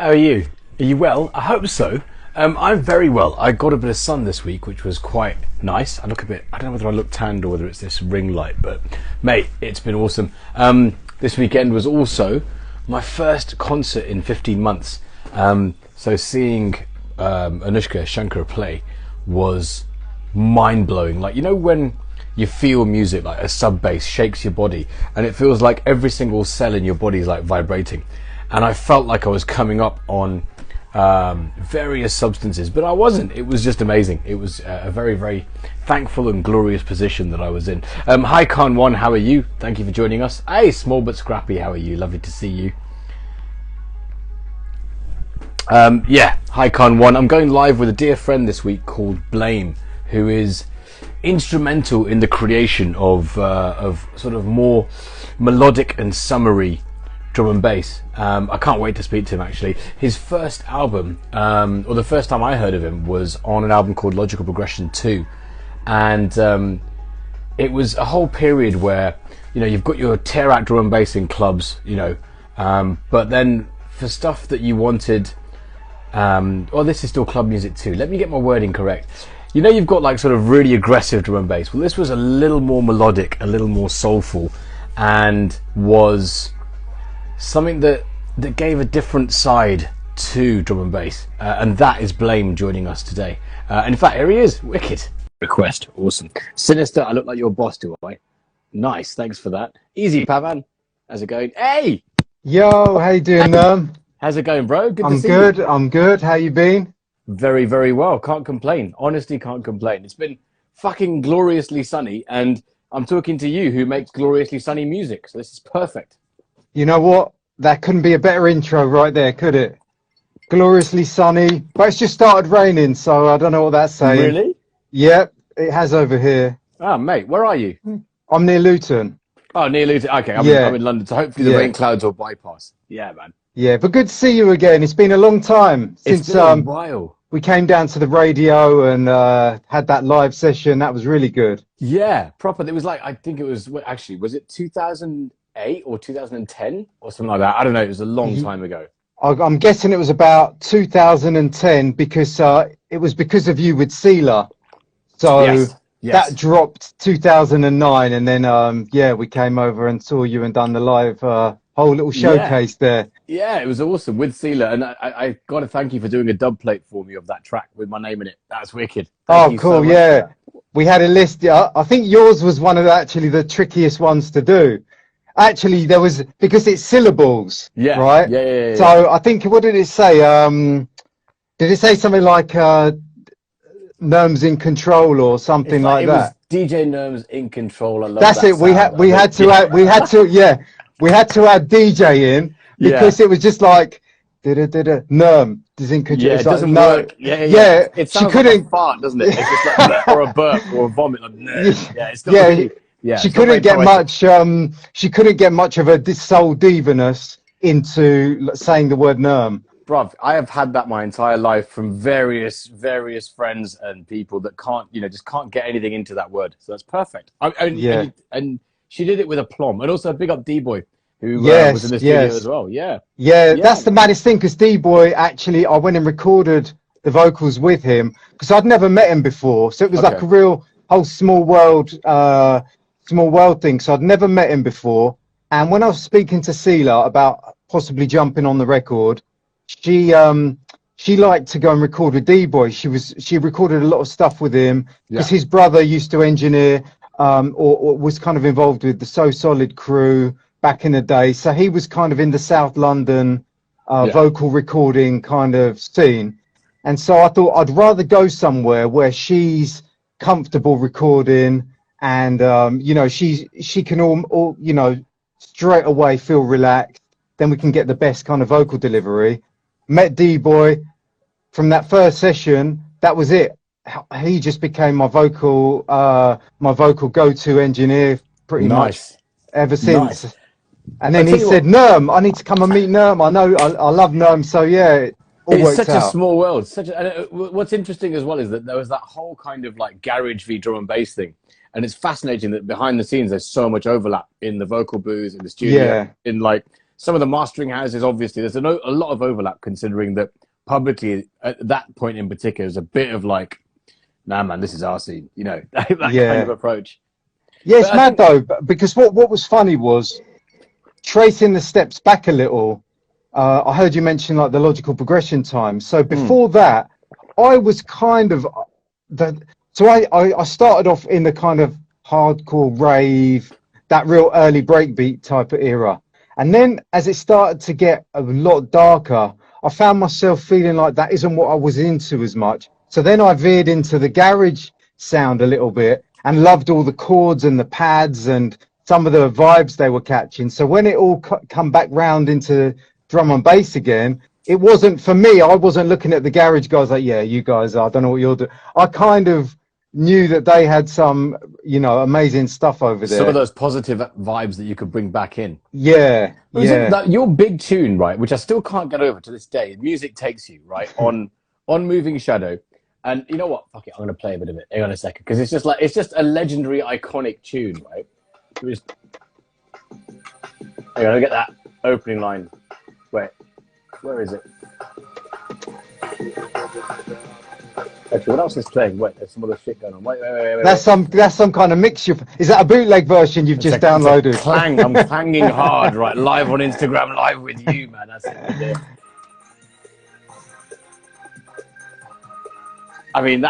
How are you? Are you well? I hope so. I'm very well. I got a bit of sun this week, which was quite nice. I don't know whether I look tanned or whether it's this ring light, but mate, it's been awesome. This weekend was also my first concert in 15 months. So seeing Anushka Shankar play was mind-blowing. Like, you know when you feel music, like a sub bass shakes your body, and it feels like every single cell in your body is like vibrating. And I felt like I was coming up on various substances, but I wasn't. It was just amazing. It was a very, very thankful and glorious position that I was in. Hi Khan One, how are you? Thank you for joining us. Hey, Small But Scrappy, how are you? Lovely to see you. Yeah, hi Khan One. I'm going live with a dear friend this week called Blame, who is instrumental in the creation of sort of more melodic and summary drum and bass. I can't wait to speak to him actually. His first album, or the first time I heard of him, was on an album called Logical Progression 2. And it was a whole period where, you know, you've got your tear out drum and bass in clubs, you know, but then for stuff that you wanted, well, this is still club music too. Let me get my wording correct. You know, you've got like sort of really aggressive drum and bass. Well, this was a little more melodic, a little more soulful, and was something that gave a different side to drum and bass, and that is Blame joining us today. In fact, here he is. Wicked request, awesome. Sinister, I look like your boss, do I? Nice, thanks for that. Easy, Pavan. How's it going? Hey, yo, how you doing, Nerm? How's it going, bro? Good to see good. you. I'm good. How you been? Very, very well. Can't complain. Honestly, can't complain. It's been fucking gloriously sunny, and I'm talking to you, who makes gloriously sunny music. So this is perfect. You know what? That couldn't be a better intro right there, could it? Gloriously sunny, but it's just started raining, so I don't know what that's saying. Really? Yep, it has over here. Ah, mate, where are you? I'm near Luton. Oh, near Luton. Okay, I'm in London, so hopefully the rain clouds will bypass. Yeah, man. Yeah, but good to see you again. It's been a long time since been a while. We came down to the radio and had that live session. That was really good. Yeah, proper. It was like, I think it was, actually, was it 2008 or 2010 or something like that? I don't know. It was a long time ago. I'm guessing it was about 2010 because it was because of you with Sealer. So yes. That dropped 2009, and then yeah, we came over and saw you and done the live whole little showcase there. Yeah, it was awesome with Sealer, and I got to thank you for doing a dub plate for me of that track with my name in it. That's wicked. Thank you cool. So much. Yeah, we had a list. I think yours was one of actually the trickiest ones to do. Actually, there was, because it's syllables. Yeah. Right. Yeah. So I think, what did it say? Did it say something like Nerm's in control or something like that? DJ Nerm's in control. I love That's that it. sound. We had to add DJ in because it was just like Nerm is in control. Yeah, it doesn't work. Yeah. It sounds like a fart, doesn't it? It's just like, or a burp or a vomit. Like, yeah, it's still really, she couldn't get much. She couldn't get much of a soul divaness into saying the word Nerm. Bruv, I have had that my entire life from various friends and people that can't, just can't get anything into that word. So that's perfect. And she did it with aplomb. And also big up D-Boy, who was in this video as well. Yeah, that's the maddest thing, because D-Boy, actually, I went and recorded the vocals with him because I'd never met him before. So it was like a real whole small world thing. So I'd never met him before. And when I was speaking to Seela about possibly jumping on the record, she liked to go and record with D-Boy. She recorded a lot of stuff with him because his brother used to engineer or was kind of involved with the So Solid crew back in the day. So he was kind of in the South London vocal recording kind of scene. And so I thought I'd rather go somewhere where she's comfortable recording and, she can all straight away feel relaxed. Then we can get the best kind of vocal delivery. Met D-Boy from that first session. That was it. He just became my vocal go-to engineer pretty much ever since. Nice. And then he said, Nerm, I need to come and meet Nerm. I love Nerm. So yeah, it all it's worked such out. A small world. What's interesting as well is that there was that whole kind of like garage v drum and bass thing. And it's fascinating that behind the scenes, there's so much overlap in the vocal booths, in the studio, in like some of the mastering houses, obviously, there's a lot of overlap, considering that publicly at that point in particular, there's a bit of like, nah, man, this is our scene, you know, that kind of approach. Yeah, it's mad though, because what was funny was tracing the steps back a little. I heard you mention like the logical progression time. So before that, I was kind of I started off in the kind of hardcore rave, that real early breakbeat type of era. And then as it started to get a lot darker, I found myself feeling like that isn't what I was into as much. So then I veered into the garage sound a little bit and loved all the chords and the pads and some of the vibes they were catching. So when it all come back round into drum and bass again, it wasn't for me. I wasn't looking at the garage guys like, yeah, you guys, I don't know what you're doing. I kind of knew that they had some, you know, amazing stuff over there. Some of those positive vibes that you could bring back in. Yeah, your big tune, right, which I still can't get over to this day, Music Takes You, right, on Moving Shadow. And you know what? Fuck it, I'm going to play a bit of it. Hang on a second, because it's just a legendary, iconic tune, right? Hang on, I get that opening line. Wait, where is it? Actually, what else is playing? Wait, there's some other shit going on. Wait. That's some kind of mixture. Is that a bootleg version you've just downloaded? Clang. I'm clanging hard, right? Live on Instagram, live with you, man. That's it. Right there. I mean,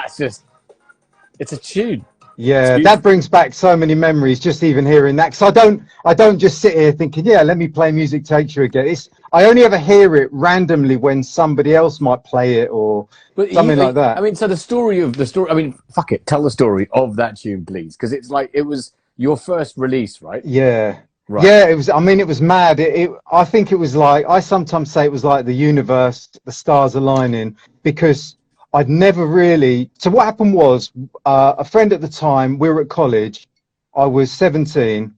it's a tune. Yeah, that brings back so many memories just even hearing that. Because I don't just sit here thinking, yeah, let me play Music Takes You again. I only ever hear it randomly when somebody else might play it or something like that. I mean, so the story. I mean, fuck it. Tell the story of that tune, please, because it's like it was your first release, right? Yeah. Right. Yeah, it was. I mean, it was mad. I think it was like, I sometimes say it was like the universe, the stars aligning, because I'd never really. So what happened was, a friend at the time, we were at college. I was 17,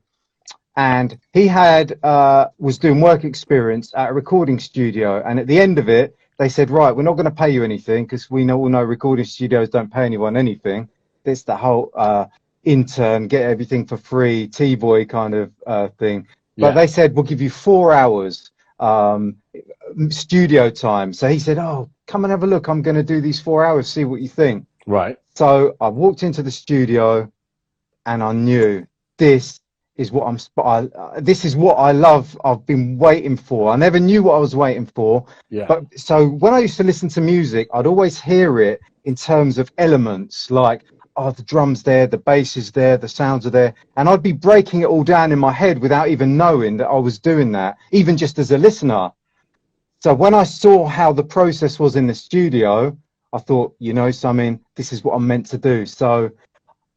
and he was doing work experience at a recording studio. And at the end of it, they said, right, we're not going to pay you anything, because we all know recording studios don't pay anyone anything. It's the whole intern, get everything for free, T-boy kind of thing. But they said, we'll give you 4 hours studio time. So he said, oh, come and have a look. I'm going to do these 4 hours, see what you think. Right. So I walked into the studio and I knew this is what this is what I love. I've been waiting for. I never knew what I was waiting for. Yeah. But so when I used to listen to music, I'd always hear it in terms of elements, like, oh, the drums there, the bass is there, the sounds are there. And I'd be breaking it all down in my head without even knowing that I was doing that, even just as a listener. So when I saw how the process was in the studio, I thought, you know something, this is what I'm meant to do. So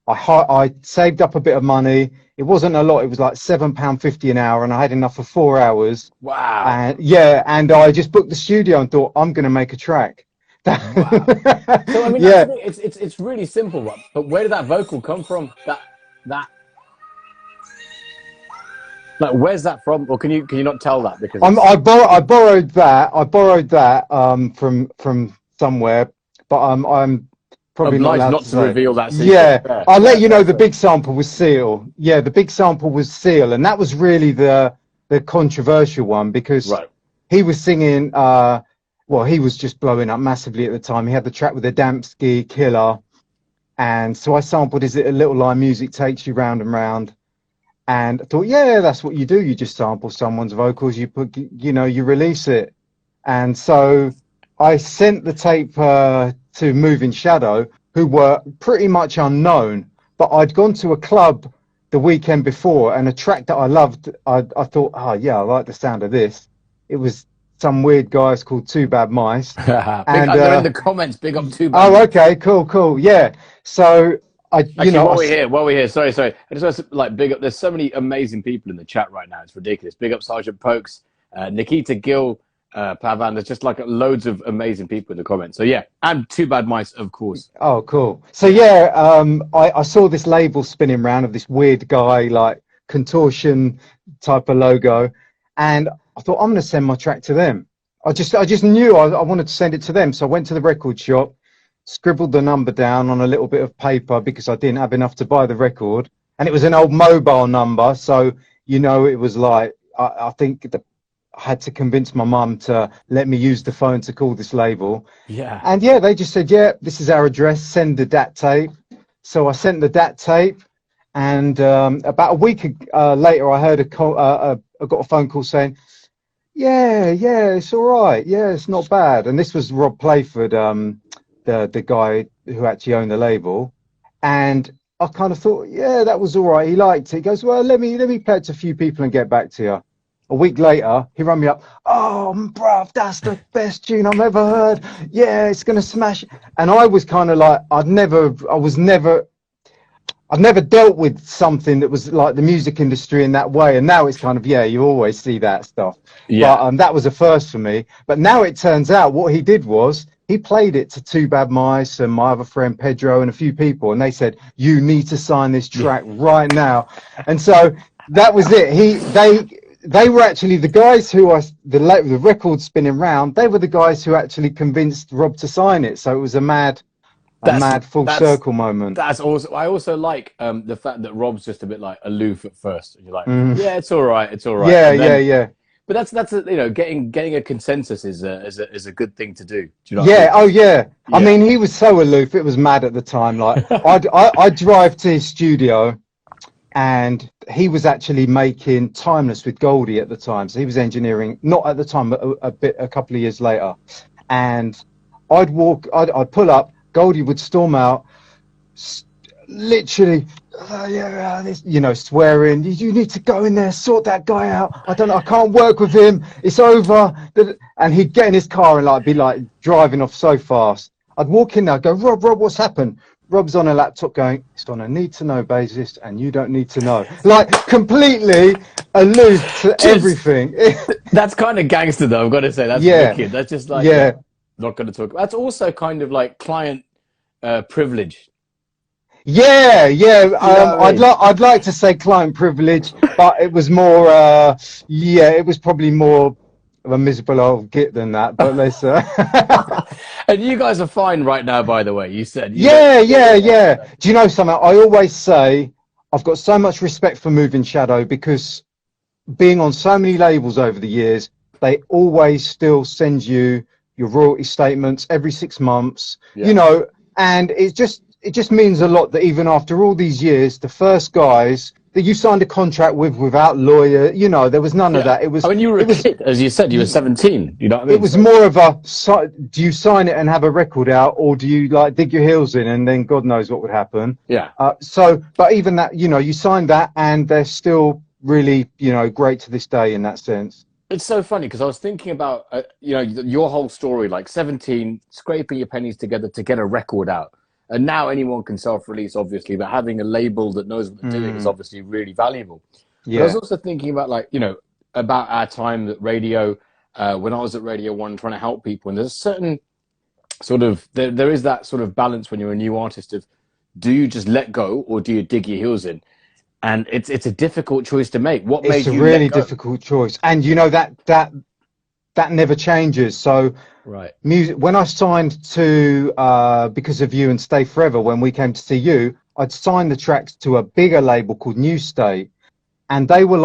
I saved up a bit of money. It wasn't a lot. It was like £7.50 an hour, and I had enough for 4 hours. Wow. And and I just booked the studio and thought, I'm going to make a track. Wow. So I mean, it's really simple, but where did that vocal come from? That like, where's that from? Or can you not tell that? Because I borrowed that from somewhere, but I'm probably not allowed to reveal that secret. Yeah, I'll let you know. The big sample was Seal. Yeah, the big sample was Seal, and that was really the controversial one, because he was singing. Well, he was just blowing up massively at the time. He had the track with the Dampski, Killer, and so I sampled "Is It a Little Lie? Music Takes You Round and Round," and I thought, yeah, that's what you do. You just sample someone's vocals. You put, you release it, and so I sent the tape to Moving Shadow, who were pretty much unknown, but I'd gone to a club the weekend before, and a track that I loved, I thought, oh yeah, I like the sound of this. It was some weird guys called Two Bad Mice. And they're in the comments, big up Two Bad Mice. Oh, okay, cool. Yeah. So while we're here, sorry. I just want to big up. There's so many amazing people in the chat right now. It's ridiculous. Big up Sergeant Pokes, Nikita Gill, Pavan. There's just loads of amazing people in the comments. So yeah, and Two Bad Mice, of course. Oh, cool. So yeah, I saw this label spinning around of this weird guy, contortion type of logo, and I thought, I'm going to send my track to them. I just knew I wanted to send it to them. So I went to the record shop, scribbled the number down on a little bit of paper because I didn't have enough to buy the record. And it was an old mobile number. So, it was I think had to convince my mum to let me use the phone to call this label. Yeah. And yeah, they just said, yeah, this is our address, send the DAT tape. So I sent the DAT tape, and about a week later, I heard I got a phone call saying, yeah, it's all right. Yeah, it's not bad. And this was Rob Playford, the guy who actually owned the label. And I kind of thought, yeah, that was all right. He liked it. He goes, well, let me play it to a few people and get back to you. A week later, he rang me up. Oh, bruv, that's the best tune I've ever heard. Yeah, it's going to smash. And I was kind of like, I'd never dealt with something that was like the music industry in that way. And now it's kind of, yeah, you always see that stuff. Yeah. But that was a first for me. But now it turns out what he did was he played it to Two Bad Mice and my other friend Pedro and a few people. And they said, you need to sign this track right now. And so that was it. They were actually the guys who the record spinning round. They were the guys who actually convinced Rob to sign it. So it was a mad full circle moment. That's also. I also like the fact that Rob's just a bit like aloof at first. And you're like, yeah, it's all right. Yeah. But that's getting a consensus is a good thing to do. Do you know? Yeah. Oh yeah. I mean, he was so aloof. It was mad at the time. Like I'd drive to his studio. And he was actually making Timeless with Goldie at the time. So he was engineering, not at the time, but a couple of years later. And I'd pull up, Goldie would storm out, literally, swearing, you need to go in there, sort that guy out. I can't work with him. It's over. And he'd get in his car and be driving off so fast. I'd walk in there, go, Rob, what's happened? Rob's on a laptop going, it's on a need-to-know basis, and you don't need to know. Like, completely aloof to everything. That's kind of gangster, though, I've got to say. That's wicked. That's just like, not going to talk. That's also kind of like client privilege. Yeah. I'd like to say client privilege, but it was more, it was probably more of a miserable old git than that, but let's And you guys are fine right now, by the way. You said yeah. Do you know something? I always say I've got so much respect for Moving Shadow, because being on so many labels over the years, they always still send you your royalty statements every 6 months, and it just means a lot that even after all these years, the first guys that you signed a contract without lawyer, there was none of that. It was. I mean, you were a kid, as you said, you were 17. You know what I mean? It was more of a, do you sign it and have a record out, or do you dig your heels in and then God knows what would happen? Yeah. But even that, you signed that, and they're still really, great to this day in that sense. It's so funny because I was thinking about, your whole story, like 17, scraping your pennies together to get a record out. And now anyone can self-release, obviously, but having a label that knows what they're doing is obviously really valuable. Yeah. But I was also thinking about, about our time at radio, when I was at Radio 1 trying to help people. And there's a certain sort of, there is that sort of balance when you're a new artist of, do you just let go or do you dig your heels in? And it's a difficult choice to make. What made you let go? It's a really difficult choice. And that never changes. So right. Music. When I signed to Because of You and Stay Forever, when we came to see you, I'd signed the tracks to a bigger label called New State, and they were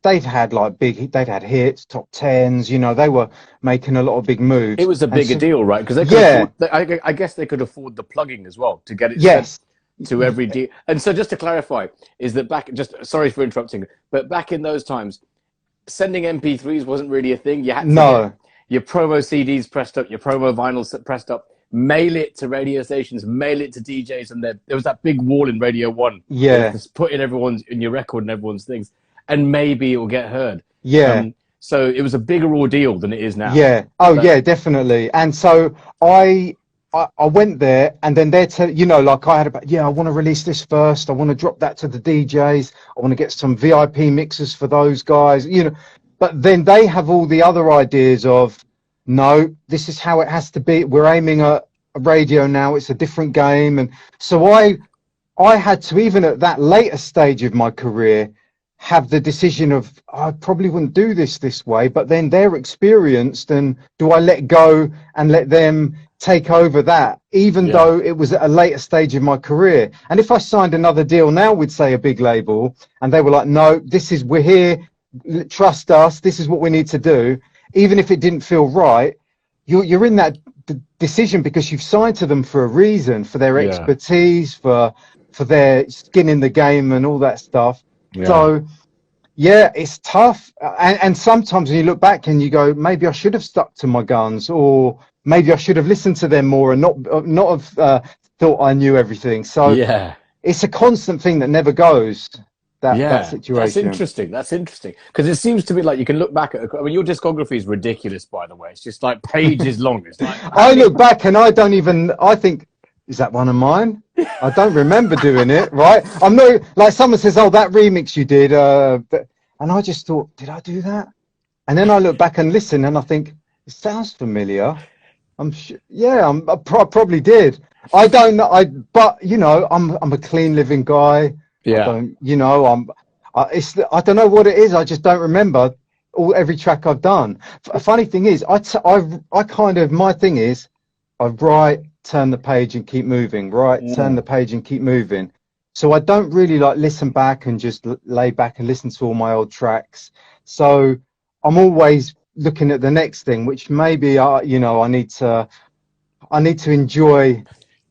they'd had hits, top tens. They were making a lot of big moves. It was a bigger deal, right? Because I guess they could afford the plugging as well to get it. Yes. To every deal. And so just to clarify, is that sorry for interrupting, but back in those times, sending MP3s wasn't really a thing. You had to get your promo CDs pressed up, your promo vinyls pressed up, mail it to radio stations, mail it to DJs, and there was that big wall in Radio 1. Yeah. Just put in your record and everyone's things, and maybe it will get heard. Yeah. So it was a bigger ordeal than it is now. Yeah. Oh, yeah, definitely. And so I went there, and then they're I had I want to release this first. I want to drop that to the DJs. I want to get some VIP mixers for those guys, But then they have all the other ideas of, no, this is how it has to be. We're aiming at a radio now. It's a different game. And so I had to, even at that later stage of my career, have the decision of, I probably wouldn't do this way, but then they're experienced, and do I let go and let them take over that, even though it was at a later stage of my career? And if I signed another deal now with, say, a big label, and they were like, no, we're here, trust us, this is what we need to do. Even if it didn't feel right, you're in that decision because you've signed to them for a reason, for their expertise, for their skin in the game and all that stuff. So yeah, it's tough. And sometimes when you look back and you go, maybe I should have stuck to my guns, or maybe I should have listened to them more and not have thought I knew everything. So it's a constant thing that never goes. That situation. That's interesting because it seems to me like you can look back at. I mean, your discography is ridiculous, by the way. It's just like pages long. It's like I look back and I think, is that one of mine? I don't remember doing it. Right? I'm not like someone says, "Oh, that remix you did," and I just thought, did I do that? And then I look back and listen, and I think it sounds familiar. I probably did. I don't know. But you know, I'm a clean living guy. Yeah. I don't know what it is. I just don't remember every track I've done. A funny thing is, my thing is, I write, turn the page and keep moving. Turn the page and keep moving. So I don't really like listen back and just lay back and listen to all my old tracks. So I'm always looking at the next thing, which maybe I need to enjoy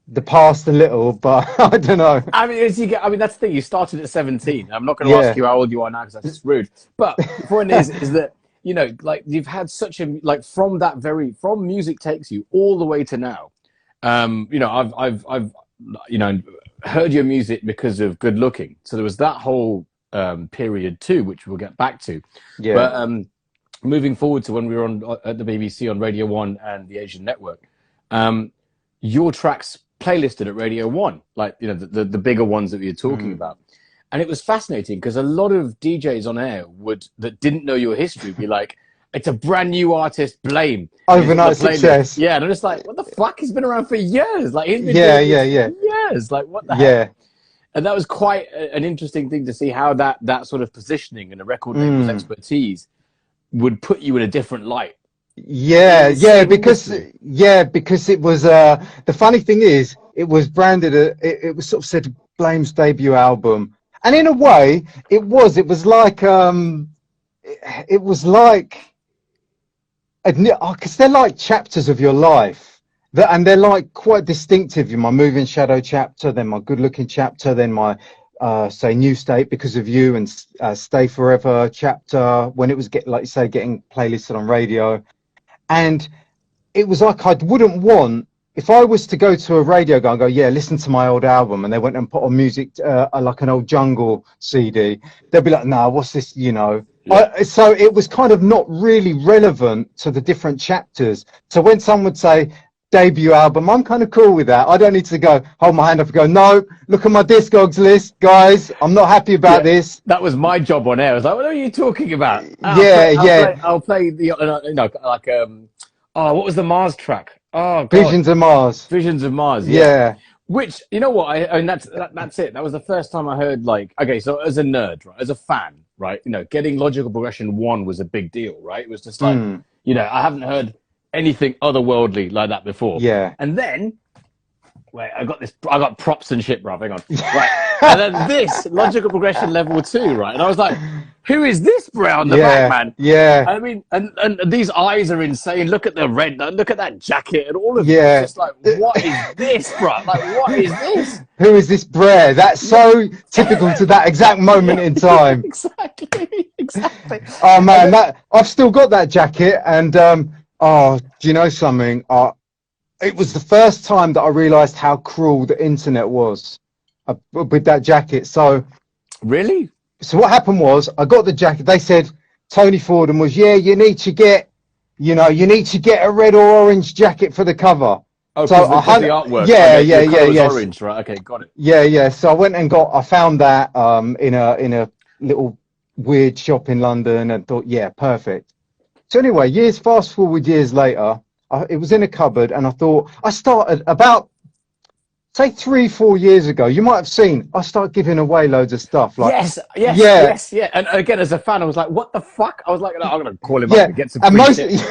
the past a little, but I don't know. I mean, that's the thing. You started at 17. I'm not going to ask you how old you are now because that's just rude. But the point is that, you know, like you've had such a, like from music takes you all the way to now. You know, I've you know, heard your music because of Good Looking. So there was that whole period too, which we'll get back to. Yeah. But moving forward to when we were at the BBC on Radio 1 and the Asian Network, your tracks playlisted at Radio 1, like, you know, the bigger ones that we were talking about. And it was fascinating because a lot of DJs on air that didn't know your history be like, it's a brand new artist, Blame. Overnight success. Yeah, and I'm just like, what the fuck? He's been around for years. Like, he's been doing this for years. Like, what the heck? And that was quite an interesting thing to see how that sort of positioning and a record label's expertise would put you in a different light. Because it was the funny thing is it was branded it was sort of said Blame's debut album, and in a way it was like because they're like chapters of your life and they're like quite distinctive. My Moving Shadow chapter, then my Good Looking chapter, then my say New State Because of You and Stay Forever chapter, when it was getting playlisted on radio. And it was like I wouldn't want, if I was to go to a radio guy and go, listen to my old album, and they went and put on music like an old Jungle CD, they'd be like, nah, what's this, you know? So it was kind of not really relevant to the different chapters. So when someone would say debut album, I'm kind of cool with that. I don't need to go hold my hand up and go, no, look at my Discogs list, guys, I'm not happy about this. That was my job on air. I was like, what are you talking about? I'll play the what was the Mars track? Oh, God. Visions of Mars. Visions of Mars. Yeah. Which, you know what? I mean, that's it. That was the first time I heard, like, okay, so as a nerd, right, as a fan, right, you know, getting Logical Progression 1 was a big deal, right? It was just like, you know, I haven't heard anything otherworldly like that before. Yeah. And then, wait, I got props and shit, bro. Hang on. Right. And then this, Logical Progression Level 2, right? And I was like, who is this bro on the back, man? Yeah. I mean, and these eyes are insane. Look at the red, look at that jacket and all of it. It's just like, what is this, bro? Like, what is this? Who is this bro? That's so typical to that exact moment in time. Exactly. Oh, man, I've still got that jacket. And, do you know something? It was the first time that I realised how cruel the internet was with that jacket. So, really? So what happened was, I got the jacket. They said, Tony Fordham was, you need to get a red or orange jacket for the cover. Oh, so the artwork. Yes. Orange, right? Okay, got it. Yeah. So I went and I found that in a little weird shop in London and thought, perfect. So anyway, fast forward years later, it was in a cupboard, and I thought, I started about, say 3-4 years ago, you might have seen, I started giving away loads of stuff. Like, yes. And again, as a fan, I was like, what the fuck? I was like, no, I'm going to call him up and get some free shit.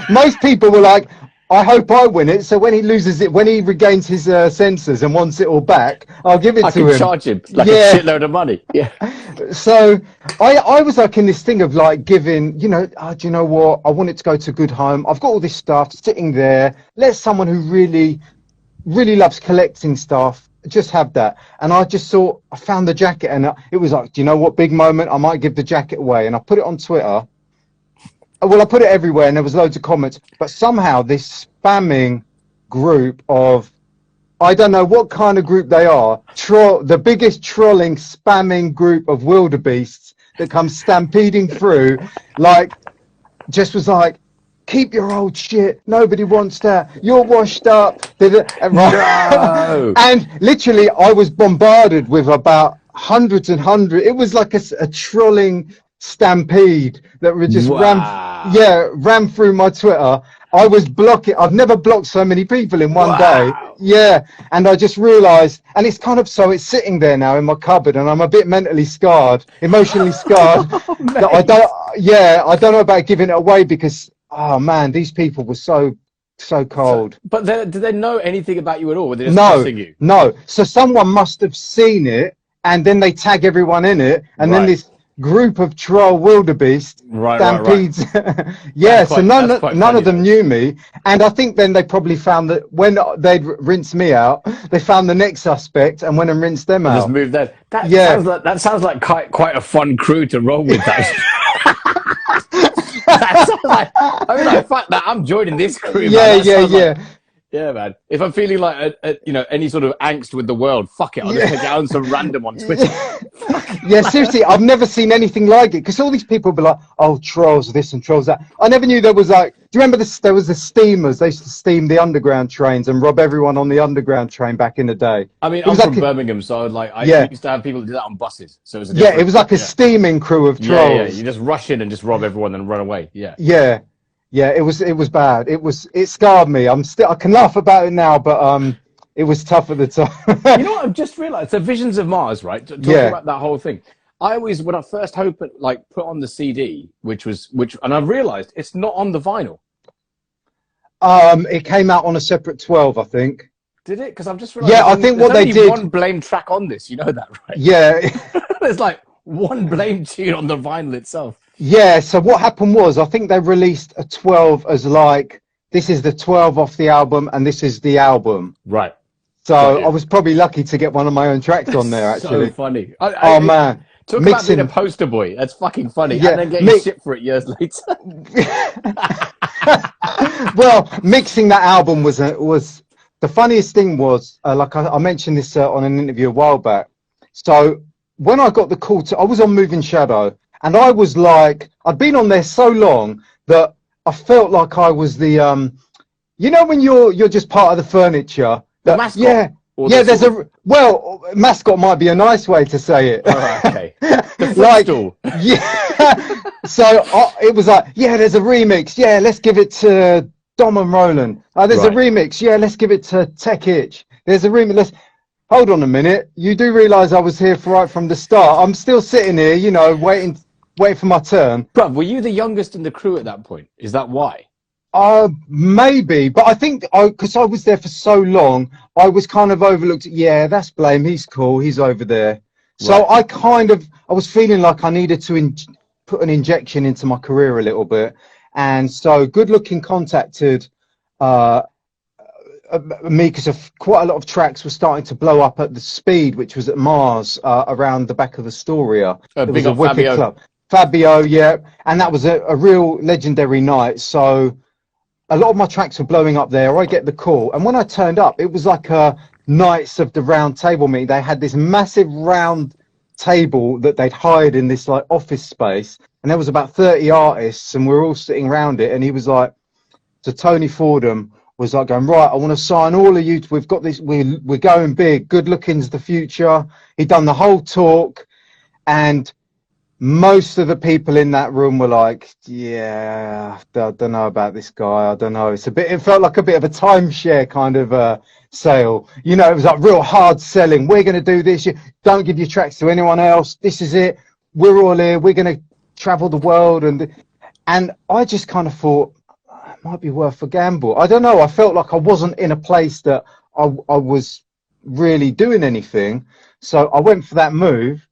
Most people were like, I hope I win it. So when he loses it, when he regains his senses and wants it all back, I'll give it to him. I can charge him like a shitload of money. Yeah. So I was like in this thing of like giving, do you know what? I want it to go to a good home. I've got all this stuff sitting there. Let someone who really, really loves collecting stuff just have that. And I just thought, I found the jacket, and it was like, do you know what? Big moment. I might give the jacket away. And I put it on Twitter. Well, I put it everywhere, and there was loads of comments. But somehow this spamming group of, I don't know what kind of group they are, the biggest trolling, spamming group of wildebeests that comes stampeding through, like, just was like, keep your old shit. Nobody wants that. You're washed up. No. And literally, I was bombarded with about hundreds and hundreds. It was like a trolling stampede that would just ran through my Twitter. I was blocking. I've never blocked so many people in one day. Yeah. And I just realized, and it's kind of, so it's sitting there now in my cupboard, and I'm a bit mentally scarred, emotionally scarred. That I don't know about giving it away, because, oh man, these people were so cold. But did they know anything about you at all? Were they just cussing you? No. So someone must have seen it, and then they tag everyone in it, and then this group of troll wildebeest stampedes. Yeah, so none of them knew me, and I think then they probably found that when they'd rinsed me out, they found the next suspect and went and rinsed them out. Just moved that. That sounds like quite a fun crew to roll with. That sounds like, I mean, like, fuck that, I'm joining this crew. Yeah, man. If I'm feeling like any sort of angst with the world, fuck it, I'll just take it on some random on Twitter. Yeah, seriously, I've never seen anything like it, because all these people would be like, oh, trolls this and trolls that. I never knew there was like, do you remember this? There was the steamers. They used to steam the underground trains and rob everyone on the underground train back in the day. I mean, I'm from Birmingham, so I used to have people do that on buses. So it was it was like a steaming crew of trolls. Yeah, you just rush in and just rob everyone and run away. Yeah. Yeah, it was bad. It scarred me. I can laugh about it now, but it was tough at the time. You know what I've just realized? So Visions of Mars, right? Talking about that whole thing. I always, when I first put on the CD, and I've realized it's not on the vinyl. It came out on a separate 12, I think. Did it? Because I've just realized. Yeah, I think what they did. There's one Blame track on this. You know that, right? Yeah. There's like one Blame tune on the vinyl itself. Yeah, so what happened was, I think they released a 12 as like, this is the 12 off the album and this is the album. Right. So I was probably lucky to get one of my own tracks on there, actually. So funny. Man. Talk about being a poster boy. That's fucking funny. Yeah, and then getting shit for it years later. Well, mixing that album was the funniest thing was, like I mentioned this on an interview a while back. So when I got the call I was on Moving Shadow. And I was like, I'd been on there so long that I felt like I was the, when you're just part of the furniture. The mascot? Mascot might be a nice way to say it. Oh, okay. The So it was like, there's a remix. Yeah, let's give it to Dom and Roland. There's a remix. Yeah, let's give it to Tech Itch. There's a remix. Hold on a minute. You do realise I was here right from the start. I'm still sitting here, waiting for my turn. Bruv, were you the youngest in the crew at that point? Is that why? Maybe, but I think because I was there for so long, I was kind of overlooked. Yeah, that's Blame. He's cool. He's over there. So I was feeling like I needed to put an injection into my career a little bit. And so Good Looking contacted me, because quite a lot of tracks were starting to blow up at the Speed, which was at Mars, around the back of Astoria. It was a wicked club. Fabio, yeah, and that was a real legendary night. So a lot of my tracks were blowing up there. I get the call, and when I turned up, it was like a Knights of the Round Table meeting. They had this massive round table that they'd hired in this like office space, and there was about 30 artists, and we're all sitting around it. And he was like, so Tony Fordham was like going, right, I want to sign all of you. We've got this. We're going big. Good Looking's the future. He'd done the whole talk, and most of the people in that room were like, yeah, I don't know about this guy. I don't know. It felt like a bit of a timeshare kind of sale. It was like real hard selling. We're going to do this. Don't give your tracks to anyone else. This is it. We're all here. We're going to travel the world. And I just kind of thought, might be worth a gamble. I don't know. I felt like I wasn't in a place that I was really doing anything. So I went for that move.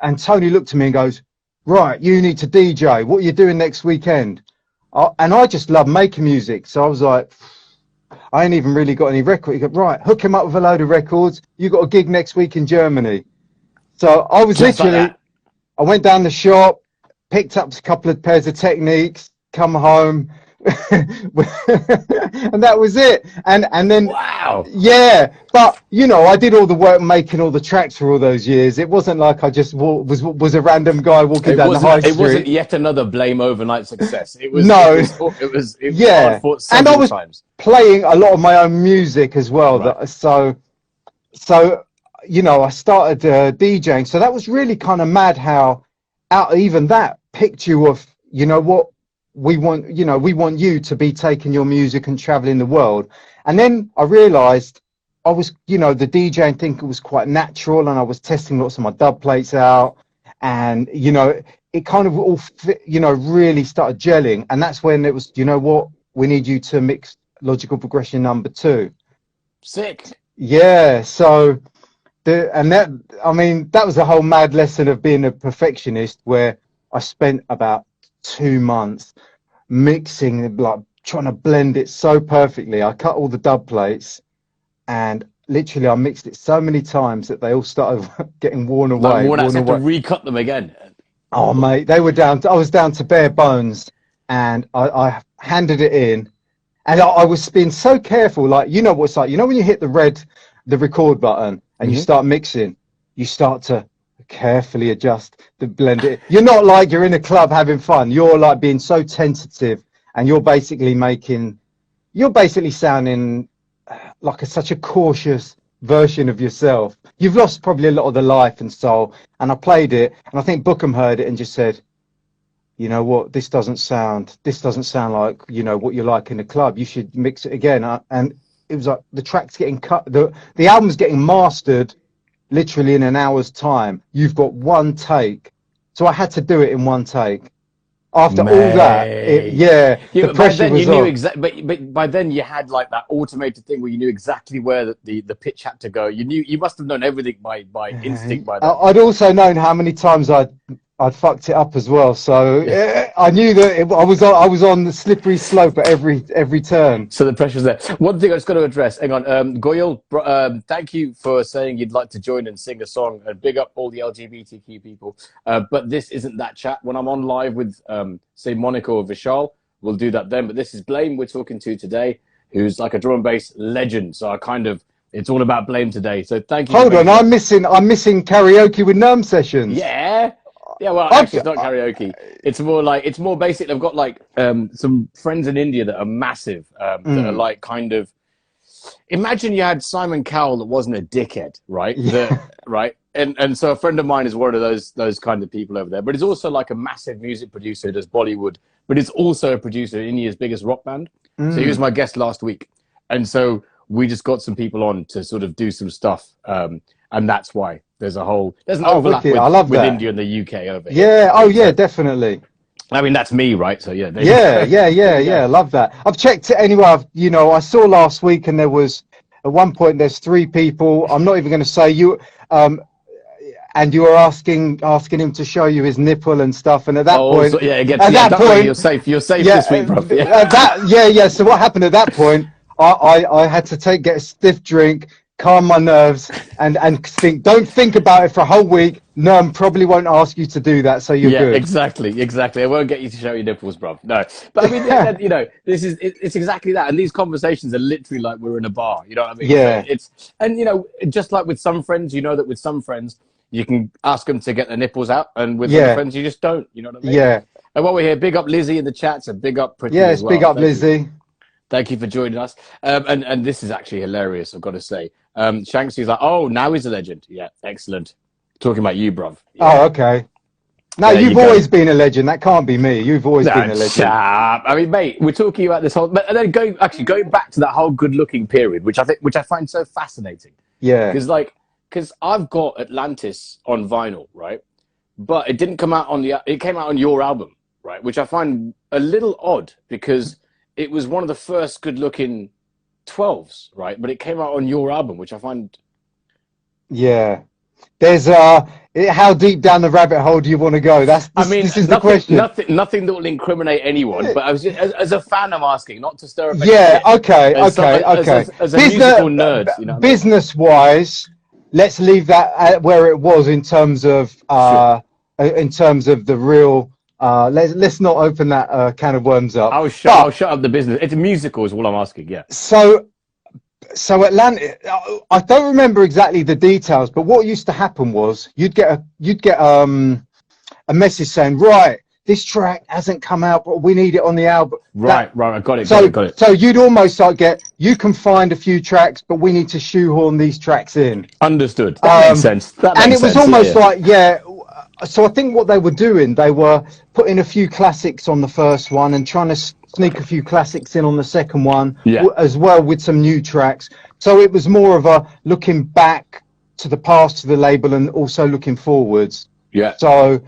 And Tony looked at me and goes, right, you need to DJ. What are you doing next weekend? And I just love making music. So I was like, I ain't even really got any record. He goes, right, hook him up with a load of records. You got a gig next week in Germany. So I was Just literally, like I went down the shop, picked up a couple of pairs of Techniques, come home, and that was it. And then, wow. yeah, but you know, I did all the work making all the tracks for all those years. It wasn't like I just was a random guy walking down the high street. It wasn't yet another Blame overnight success. It was no, it was yeah, hard fought and I several was times. playing a lot of my own music as well. Right. So you know, I started DJing. So that was really kind of mad how out even that picture of, you know what, we want you to be taking your music and traveling the world. And then I realized I was, you know, the DJing thing was quite natural, and I was testing lots of my dub plates out, and, you know, it kind of all fit, you know, really started gelling. And that's when it was, you know what, we need you to mix Logical Progression #2. Sick. Yeah. So that was a whole mad lesson of being a perfectionist, where I spent about 2 months mixing, like trying to blend it so perfectly. I cut all the dub plates, and literally I mixed it so many times that they all started getting worn away. Like worn out, so you have to recut them again. Oh mate, I was down to bare bones, and I handed it in, and I was being so careful. Like, you know what it's like, you know, when you hit the record button and you start mixing, you start to carefully adjust the blend. You're not like you're in a club having fun. You're like being so tentative, and you're basically sounding like such a cautious version of yourself. You've lost probably a lot of the life and soul. And I played it, and I think Bookham heard it and just said, you know what, this doesn't sound like, you know, what you like in the club. You should mix it again. And it was like the track's getting cut, the album's getting mastered literally in an hour's time. You've got one take. So I had to do it in one take. After all that, the pressure was on. But by then you had like that automated thing where you knew exactly where the pitch had to go. You must have known everything by instinct by then. I'd also known how many times I'd fucked it up as well. So I knew that I was on the slippery slope at every turn. So the pressure's there. One thing I just got to address. Hang on, Goyal, thank you for saying you'd like to join and sing a song. And big up all the LGBTQ people. But this isn't that chat. When I'm on live with, say, Monica or Vishal, we'll do that then. But this is Blame we're talking to today, who's like a drum and bass legend. So it's all about Blame today. So thank you. Hold on, I'm missing karaoke with Nerm sessions. Yeah. Yeah, well, actually, it's not karaoke. It's more basic. I've got like some friends in India that are massive, that are like kind of. Imagine you had Simon Cowell that wasn't a dickhead, right? Yeah. Right, and so a friend of mine is one of those kind of people over there. But he's also like a massive music producer who does Bollywood, but he's also a producer in India's biggest rock band. So he was my guest last week, and so we just got some people on to sort of do some stuff, and that's why. There's an overlap with India and the UK over here. Yeah, oh yeah, definitely. I mean, that's me, right? So yeah. Yeah, love that. I've checked it anyway. I saw last week, and there was, at one point, there's 3 people. I'm not even going to say you, and you were asking him to show you his nipple and stuff. And at that point, you're safe this week, bro. So what happened at that point? I had to get a stiff drink, calm my nerves, and don't think about it for a whole week. Nerm probably won't ask you to do that, so you're good. Exactly. I won't get you to show your nipples, bro. No, but I mean, you know, it's exactly that. And these conversations are literally like we're in a bar. You know what I mean? Yeah. So and you know, just like with some friends, you know that with some friends you can ask them to get their nipples out, and with other friends you just don't. You know what I mean? Yeah. And while we're here, big up Lizzie in the chat, so big up Pretty. Yes, big up Lizzie. Thank you for joining us. And this is actually hilarious, I've got to say. Shanksy's like, oh, now he's a legend. Yeah, excellent. Talking about you, bruv. Yeah. Oh, okay. No, you've always been a legend. That can't be me. You've always been a legend. I mean, mate, we're talking about this whole... And then going back to that whole good-looking period, which I find so fascinating. Yeah. Because I've got Atlantis on vinyl, right? But it didn't come out it came out on your album, right? Which I find a little odd, because it was one of the first good-looking 12s, right? But it came out on your album, which I find. Yeah. There's how deep down the rabbit hole do you want to go? This is the question. Nothing that will incriminate anyone. But I was just, as a fan, I'm asking, not to stir up. Yeah. Okay. As a musical nerd, you know. Business-wise, let's leave that where it was in terms of the real. Let's not open that can of worms up. I'll shut up the business. It's a musical, is all I'm asking. Yeah. So Atlanta, I don't remember exactly the details, but what used to happen was you'd get a message saying, right, this track hasn't come out, but we need it on the album. Right, I got it. So you'd almost like you can find a few tracks, but we need to shoehorn these tracks in. Understood. That makes sense. And it was almost like, so I think what they were doing, they were putting a few classics on the first one and trying to sneak a few classics in on the second one, as well with some new tracks. So it was more of a looking back to the past to the label and also looking forwards. Yeah. So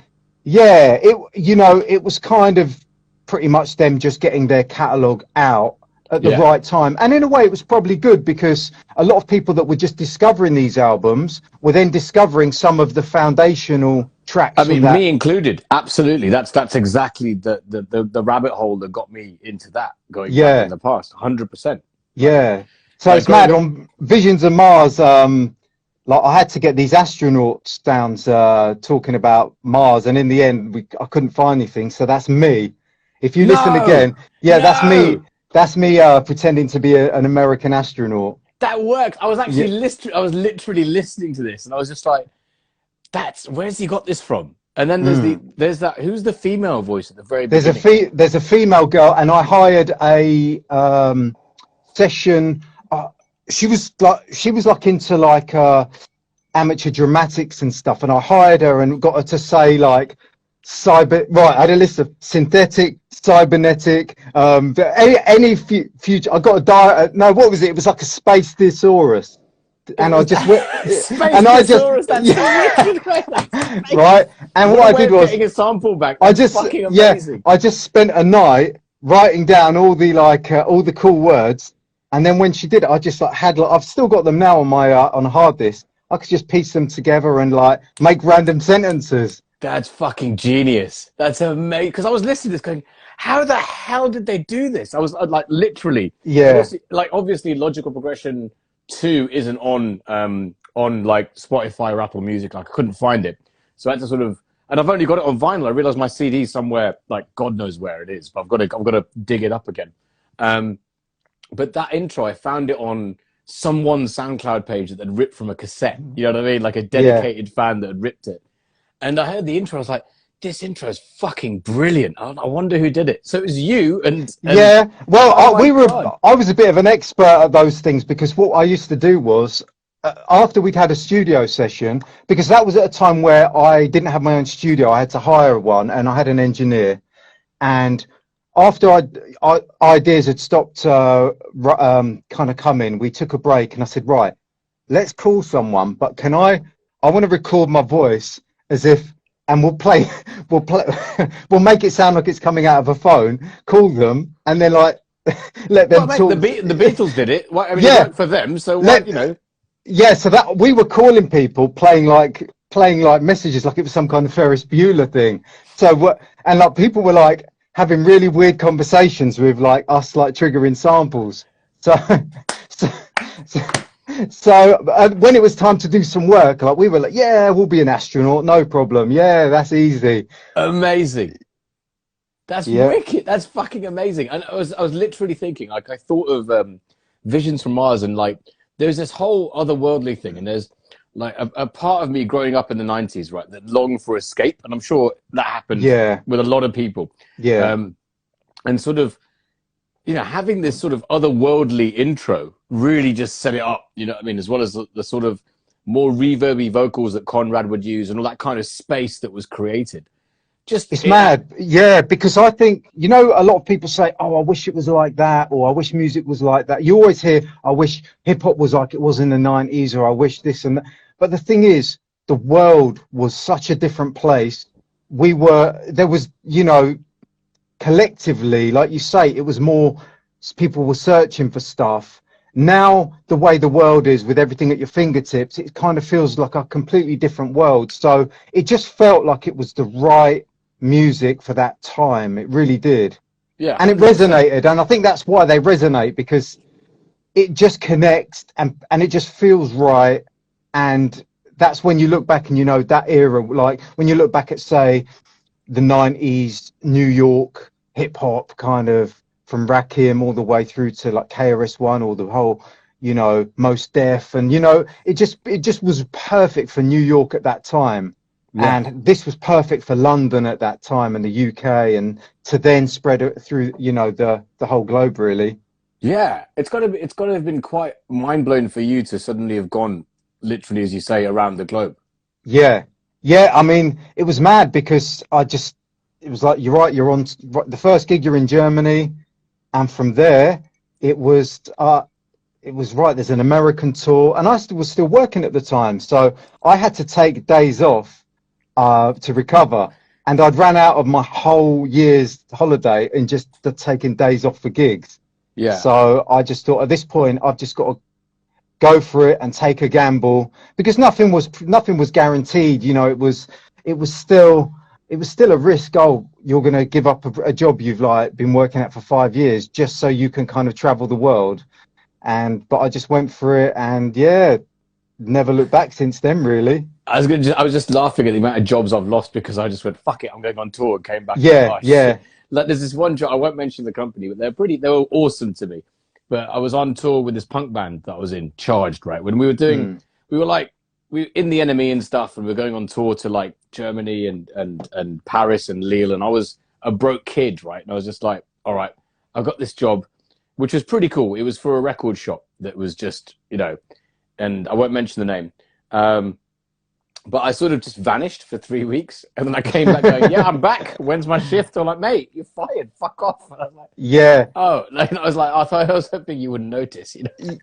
it was kind of pretty much them just getting their catalogue out at the right time. And in a way it was probably good, because a lot of people that were just discovering these albums were then discovering some of the foundational tracks. I mean, me included. Absolutely. That's exactly the rabbit hole that got me into that going back in the past. 100%. Yeah. So it's mad. On Visions of Mars, like I had to get these astronauts down talking about Mars, and in the end I couldn't find anything. So that's me. If you listen again, that's me. That's me pretending to be an American astronaut. That works. I was actually I was literally listening to this, and I was just like, where's he got this from? And then there's that. Who's the female voice at the very beginning? There's a female girl, and I hired a session. She was like into like amateur dramatics and stuff, and I hired her and got her to say like I had a list of synthetic, cybernetic, any future. I got what was it? It was like a space thesaurus. And I just went, right. And what I did was getting a sample back. I just spent a night writing down all the cool words, and then when she did it, I just I've still got them now on my on a hard disk. I could just piece them together and like make random sentences. That's fucking genius. That's amazing. Because I was listening to this going, how the hell did they do this? I was like, literally. Yeah. Obviously, Logical Progression 2 isn't on like Spotify or Apple Music. Like, I couldn't find it. So I had to and I've only got it on vinyl. I realized my CD somewhere, like God knows where it is, but I've got to dig it up again. But that intro, I found it on someone's SoundCloud page that had ripped from a cassette. You know what I mean? Like a dedicated fan that had ripped it. And I heard the intro. I was like, this intro is fucking brilliant. I wonder who did it. So it was you and yeah. Well, I was a bit of an expert at those things, because what I used to do was after we'd had a studio session, because that was at a time where I didn't have my own studio. I had to hire one, and I had an engineer. And after ideas had stopped kind of coming, we took a break, and I said, right, let's call someone, but I want to record my voice as if, and we'll we'll make it sound like it's coming out of a phone, call them, and then like let them talk. The Beatles did it. Well, I mean, it worked for them, so you know. Yeah, so that we were calling people, playing like messages, like it was some kind of Ferris Bueller thing. So and like people were like having really weird conversations with like us, like triggering samples. So when it was time to do some work, like we were like, yeah, we'll be an astronaut, no problem. Yeah, that's easy. Amazing. That's wicked. That's fucking amazing. And I was literally thinking, like, I thought of Visions from Mars, and like there's this whole otherworldly thing, and there's like a part of me growing up in the 90s, right, that longed for escape, and I'm sure that happened with a lot of people. Yeah. And sort of, you know, having this sort of otherworldly intro really just set it up, you know what I mean? As well as the sort of more reverby vocals that Conrad would use and all that kind of space that was created. It's mad. Yeah, because I think, you know, a lot of people say, oh, I wish it was like that, or I wish music was like that. You always hear, I wish hip hop was like it was in the 90s, or I wish this and that. But the thing is, the world was such a different place. There was, you know, collectively, like you say, it was more people were searching for stuff. Now, the way the world is with everything at your fingertips, it kind of feels like a completely different world. So it just felt like it was the right music for that time. It really did. Yeah. And it 100%. resonated. And I think that's why they resonate, because it just connects and it just feels right. And that's when you look back and, you know, that era, like when you look back at, say, the 90s New York hip hop, kind of from Rakim all the way through to like KRS-One, or the whole, you know, Mos Def, and, you know, it just was perfect for New York at that time. Yeah. And this was perfect for London at that time, and the UK, and to then spread it through, you know, the whole globe, really. Yeah, it's got to have been quite mind blowing for you to suddenly have gone, literally, as you say, around the globe. Yeah, yeah. I mean, it was mad, because it was like, you're right. You're on the first gig. You're in Germany, and from there, it was right. There's an American tour, and I was still working at the time, so I had to take days off to recover. And I'd ran out of my whole year's holiday and just taking days off for gigs. Yeah. So I just thought, at this point, I've just got to go for it and take a gamble, because nothing was guaranteed. You know, it was still a risk. Oh, you're going to give up a job you've like been working at for 5 years just so you can kind of travel the world. But I just went for it, and yeah, never looked back since then, really. I was just laughing at the amount of jobs I've lost because I just went, fuck it, I'm going on tour, and came back. Yeah, and, oh, yeah. Shit. Like, there's this one job, I won't mention the company, but they were awesome to me. But I was on tour with this punk band that I was in, Charged, right? When we were doing, we were in the Enemy and stuff, and we were going on tour to like Germany and Paris and Lille, and I was a broke kid, right? And I was just like, all right, I've got this job, which was pretty cool. It was for a record shop that was just, you know, and I won't mention the name. But I sort of just vanished for 3 weeks, and then I came back going, yeah, I'm back. When's my shift? I'm like, mate, you're fired. Fuck off. And I was like, yeah. Oh, and I was hoping you wouldn't notice, you know.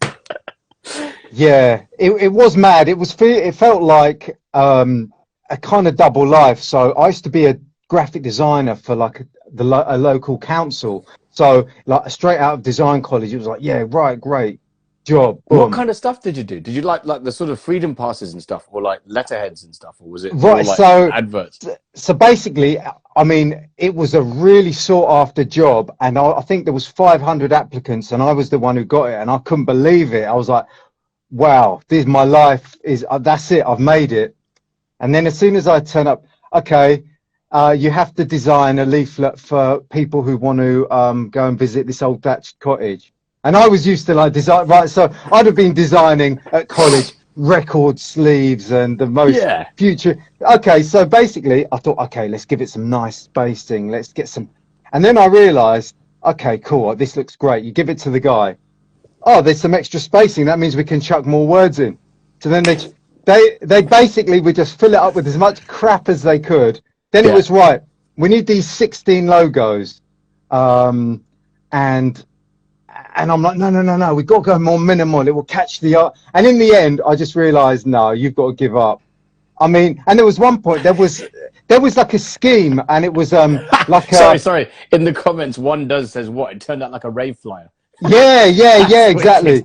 Yeah, it was mad. It felt like a kind of double life. So I used to be a graphic designer for like a local council. So like straight out of design college, it was like, yeah, right, great job. Boom. What kind of stuff did you do? Did you like the sort of freedom passes and stuff, or like letterheads and stuff, or was it right? Like so adverts? So basically, I mean, it was a really sought after job, and I think there was 500 applicants, and I was the one who got it, and I couldn't believe it. I was like, wow, my life is, that's it, I've made it. And then as soon as I turn up, okay, you have to design a leaflet for people who want to go and visit this old thatched cottage. And I was used to like design, right? So I'd have been designing at college record sleeves and the most future. Okay, so basically I thought, okay, let's give it some nice spacing. Let's get some. And then I realized, okay, cool, this looks great. You give it to the guy. Oh, there's some extra spacing. That means we can chuck more words in. So then they basically would just fill it up with as much crap as they could. Then it was right. We need these 16 logos. And I'm like, no, we've got to go more minimal. It will catch the eye. And in the end, I just realized, no, you've got to give up. I mean, and there was one point, there was like a scheme, and it was like a... Sorry. In the comments, one says what? It turned out like a rave flyer. Yeah, exactly.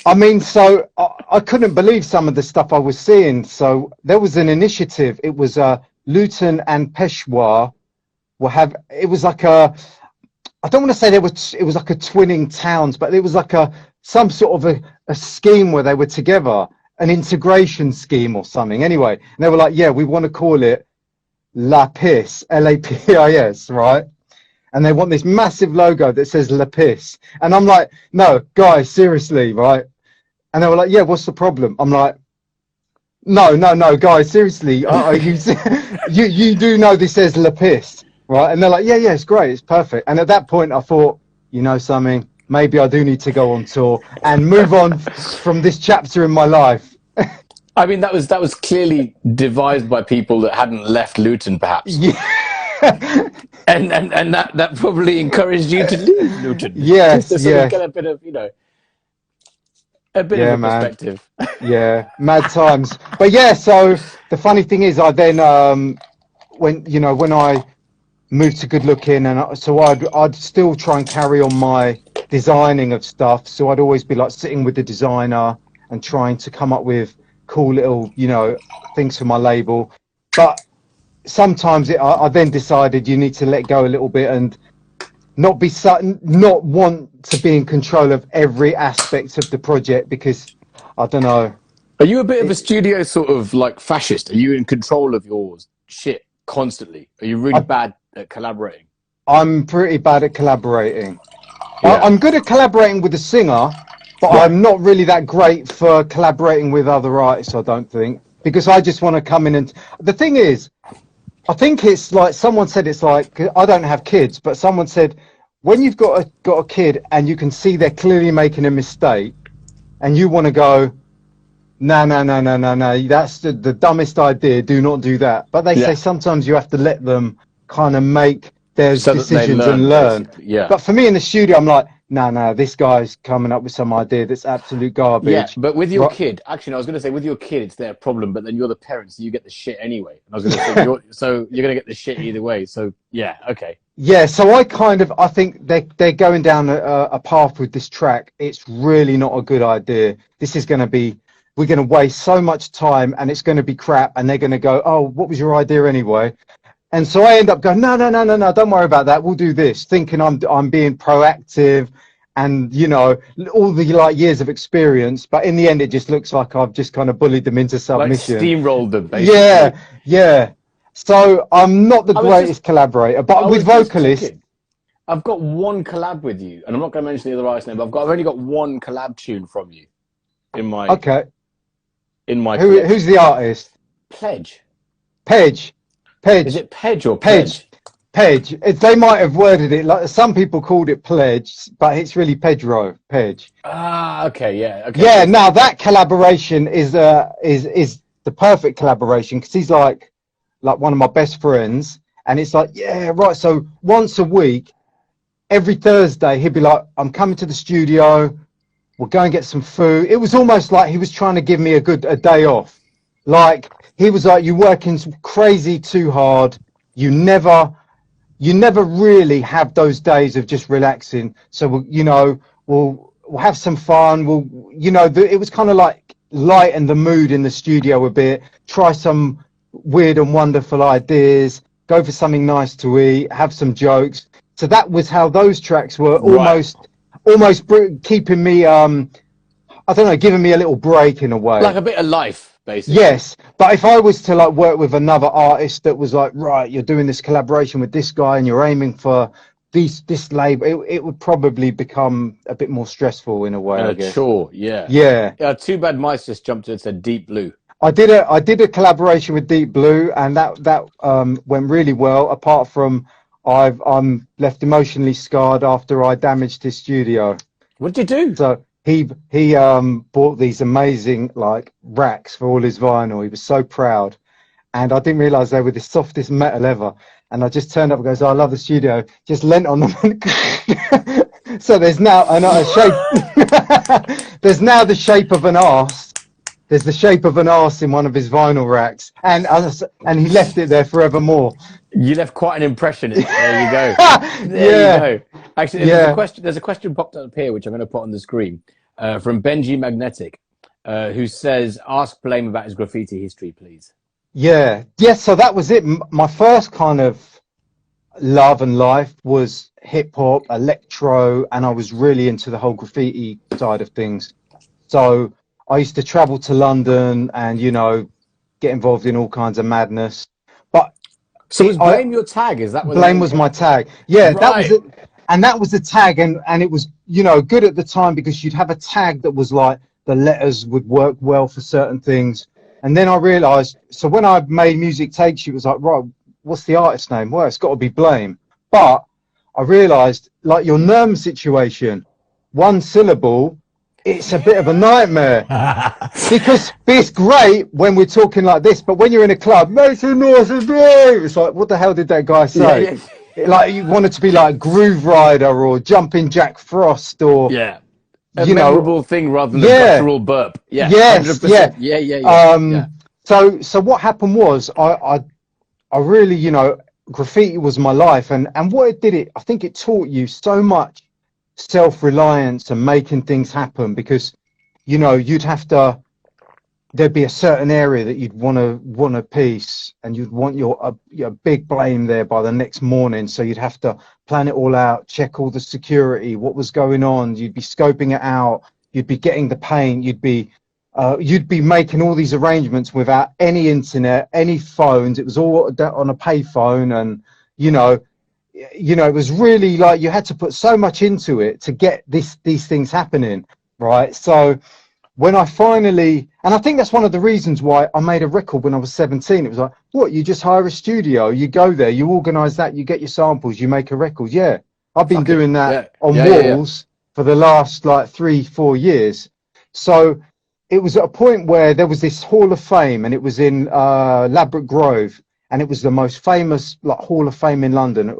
I mean, so I couldn't believe some of the stuff I was seeing. So there was an initiative. It was Luton and Peshawar will have. It was like a. I don't want to say it was like a twinning towns, but it was like some sort of a scheme where they were together, an integration scheme or something. Anyway, and they were like, yeah, we want to call it Lapis, Lapis, right? And they want this massive logo that says Lapis. And I'm like, no, guys, seriously, right? And they were like, yeah, what's the problem? I'm like, no, guys, seriously, you do know this says Lapis. Right, and they're like, yeah, it's great, it's perfect. And at that point, I thought, you know something, maybe I do need to go on tour and move on from this chapter in my life. I mean, that was clearly devised by people that hadn't left Luton, perhaps. Yeah. and that probably encouraged you to leave Luton. Yes, to sort of get a bit of, you know, a bit of a perspective. Yeah, mad times. But yeah, so the funny thing is, I then when I moved to good looking, and so I'd still try and carry on my designing of stuff. So I'd always be like sitting with the designer and trying to come up with cool little, you know, things for my label. But sometimes I then decided you need to let go a little bit and not want to be in control of every aspect of the project, because I don't know. Are you a bit of a studio sort of like fascist? Are you in control of your shit constantly? Are you really bad at collaborating? I'm pretty bad at collaborating. Yeah. I'm good at collaborating with the singer, but I'm not really that great for collaborating with other artists, I don't think, because I just want to come in and... The thing is, I think it's like someone said, it's like, I don't have kids, but someone said, when you've got a kid and you can see they're clearly making a mistake and you want to go, no, that's the dumbest idea, do not do that. But they say sometimes you have to let them kind of make their decisions and learn. Yeah. But for me in the studio, I'm like, no, this guy's coming up with some idea that's absolute garbage. Yeah, but with your kid, actually, I was going to say with your kid, it's their problem, but then you're the parents, so you get the shit anyway. And I was going to say, so you're going to get the shit either way. So, yeah, okay. Yeah, so I think they're going down a path with this track. It's really not a good idea. This is going to be, we're going to waste so much time and it's going to be crap. And they're going to go, oh, what was your idea anyway? And so I end up going, no, don't worry about that. We'll do this, thinking I'm being proactive and, you know, all the like years of experience. But in the end, it just looks like I've just kind of bullied them into submission. Like steamrolled them, basically. Yeah. So I'm not the greatest collaborator, but with vocalists. I've got one collab with you, and I'm not going to mention the other artist name, but I've only got one collab tune from you in my... Okay. In my... Who's the artist? Pledge. Pledge. Is it Pledge or Pledge? Pledge. They might have worded it like some people called it Pledge, but it's really Pedro. Pledge. Ah, okay, yeah. Okay. Yeah, now that collaboration is the perfect collaboration, because he's like one of my best friends, and it's like, yeah, right. So once a week, every Thursday, he'd be like, I'm coming to the studio, we'll go and get some food. It was almost like he was trying to give me a day off. Like, he was like, you're working crazy too hard. You never really have those days of just relaxing. So, we'll have some fun. It was kind of like lighten the mood in the studio a bit, try some weird and wonderful ideas, go for something nice to eat, have some jokes. So that was how those tracks were almost keeping me, I don't know, giving me a little break in a way. Like a bit of life. Basically. Yes, but if I was to like work with another artist that was like, right, you're doing this collaboration with this guy and you're aiming for this label, it would probably become a bit more stressful in a way. I guess. Sure, yeah. Yeah. Too bad Mice just jumped in and said Deep Blue. I did a collaboration with Deep Blue, and that went really well. Apart from I'm left emotionally scarred after I damaged his studio. What did you do? So he bought these amazing like racks for all his vinyl. He was so proud, and I didn't realize they were the softest metal ever. And I just turned up and goes, oh, I love the studio. Just leant on them. So there's now a shape. There's now the shape of an arse. There's the shape of an arse in one of his vinyl racks, and he left it there forevermore. You left quite an impression. There you go. There you go. Actually, there's a question popped up here, which I'm going to put on the screen, from Benji Magnetic, who says, ask Blame about his graffiti history, please. Yeah. So that was it. My first kind of love and life was hip hop, electro, and I was really into the whole graffiti side of things. So I used to travel to London and, get involved in all kinds of madness. But so was Blame your tag? Is that what Blame was my tag? Yeah, right. That was it. And that was the tag, and it was, good at the time, because you'd have a tag that was like the letters would work well for certain things. And then I realized, so when I made Music Takes You, it was like, right, what's the artist name? Well, it's got to be Blame. But I realized, like your Nerm situation, one syllable, it's a bit of a nightmare. Because it's great when we're talking like this, but when you're in a club, make some noise, it's like, what the hell did that guy say? Yeah. Like you wanted to be like Groove Rider or Jumping Jack Frost or a memorable thing rather than a guttural burp. Yeah. Yes. 100%. Yeah. So what happened was I really, graffiti was my life, and what it did, I think it taught you so much self-reliance and making things happen, because you know, you'd have to, there'd be a certain area that you'd want a piece, and you'd want your big blame there by the next morning, so you'd have to plan it all out, check all the security, what was going on, you'd be scoping it out, you'd be getting the paint, you'd be making all these arrangements without any internet, any phones. It was all on a payphone, and you know, it was really like you had to put so much into it to get these things happening, right? So when I finally, and I think that's one of the reasons why I made a record when I was 17. It was like, what, you just hire a studio, you go there, you organize that, you get your samples, you make a record. Yeah, I've been doing that on walls for the last like 3-4 years. So it was at a point where there was this Hall of Fame, and it was in Ladbroke Grove, and it was the most famous like Hall of Fame in London.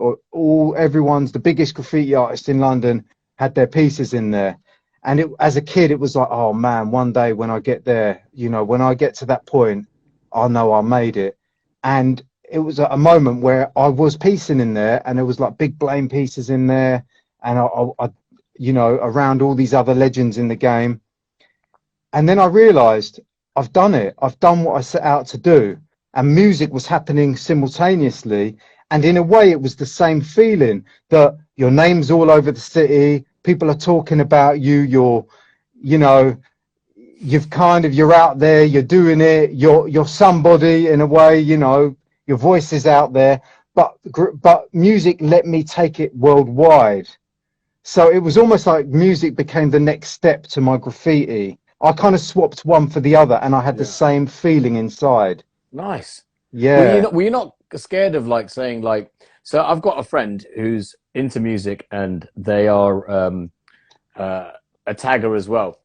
Everyone's the biggest graffiti artist in London had their pieces in there. And as a kid, it was like, oh man, one day when I get there, you know, when I get to that point, I know I made it. And it was a moment where I was piecing in there, and there was like big blame pieces in there, and I you know, around all these other legends in the game. And then I realized I've done it. I've done what I set out to do, and music was happening simultaneously. And in a way, it was the same feeling that your name's all over the city. People are talking about you. You know, you're out there, you're doing it. You're somebody in a way, you know, your voice is out there, but music let me take it worldwide. So it was almost like music became the next step to my graffiti. I kind of swapped one for the other, and I had the same feeling inside. Nice. Yeah. Were you not scared of like saying like, so I've got a friend who's into music, and they are a tagger as well,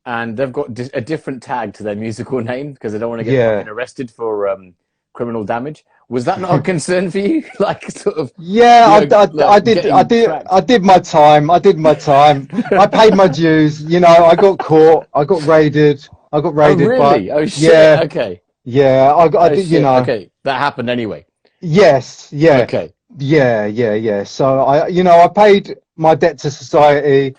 and they've got a different tag to their musical name because they don't want to get fucking arrested for criminal damage. Was that not a concern for you? Like sort of. Yeah, you know, I did my time. I paid my dues. You know, I got caught. I got raided. Oh, really? Oh, shit. Yeah. Okay. Yeah, I did, you know. Okay, that happened anyway. Yes. Yeah. Okay. Yeah. So I paid my debt to society.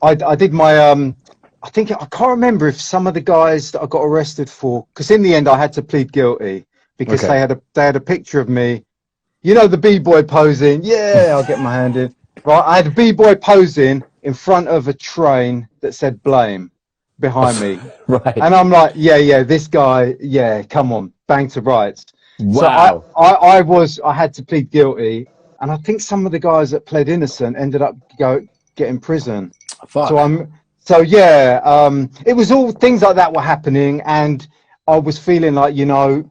I did my I think I can't remember if some of the guys that I got arrested for, because in the end I had to plead guilty because they had a picture of me, you know, the b-boy posing. Yeah, I'll get my hand in. Right, I had a b-boy posing in front of a train that said blame behind me. Right. And I'm like, yeah, this guy, come on, bang to rights. Wow. So I had to plead guilty, and I think some of the guys that pled innocent ended up getting prison. Fuck. So it was all things like that were happening, and I was feeling like, you know,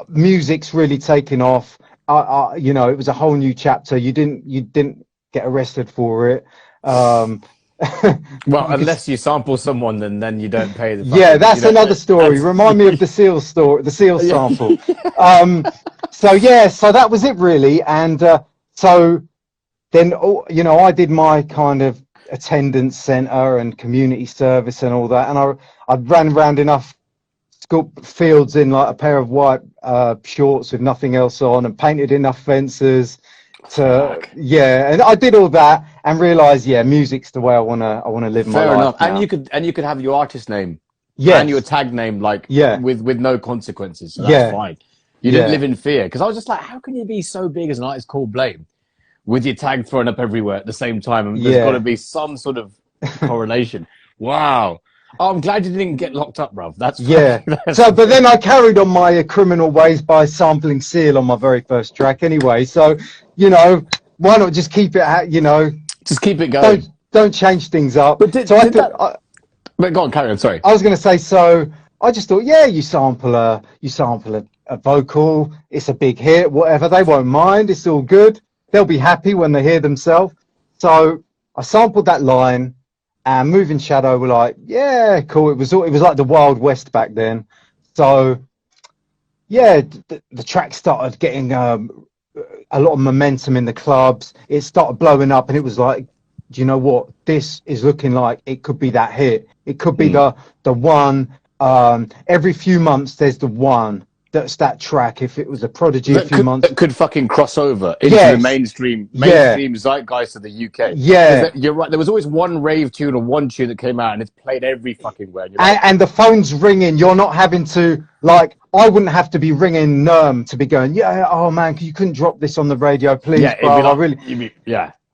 music's really taking off. You know, it was a whole new chapter. You didn't get arrested for it. Well, unless you sample someone, then you don't pay the. Yeah, that's another story. Remind me of the seal story, the seal sample. So that was it really, and so then you know, I did my kind of attendance centre and community service and all that, and I ran around enough school fields in like a pair of white shorts with nothing else on, and painted enough fences and I did all that and realized music's the way I want to live my life. Fair enough. Now. And you could have your artist name and your tag name with no consequences, so that's fine. You didn't live in fear, because I was just like, how can you be so big as an artist called Blame with your tag thrown up everywhere at the same time? And there's got to be some sort of correlation. Wow. Oh, I'm glad you didn't get locked up, bruv. That's but then I carried on my criminal ways by sampling Seal on my very first track anyway. So, you know, why not just keep it, you know, just keep it going. Don't change things up. But but go on, carry on. Sorry. I was going to say, so I just thought, you sample a vocal. It's a big hit, whatever. They won't mind. It's all good. They'll be happy when they hear themselves. So I sampled that line. And Moving Shadow were like, yeah, cool. It was like the Wild West back then. So, the track started getting a lot of momentum in the clubs. It started blowing up, and it was like, do you know what? This is looking like it could be that hit. It could be the one. Every few months, there's the one that's that track. If it was a Prodigy a few months, that could fucking cross over into the mainstream zeitgeist of the UK. Yeah, you're right. There was always one rave tune or one tune that came out, and it's played every fucking where. And the phone's ringing. You're not having to, like, I wouldn't have to be ringing Nerm to be going, yeah, oh man, you couldn't drop this on the radio, please, bro. Like, I really,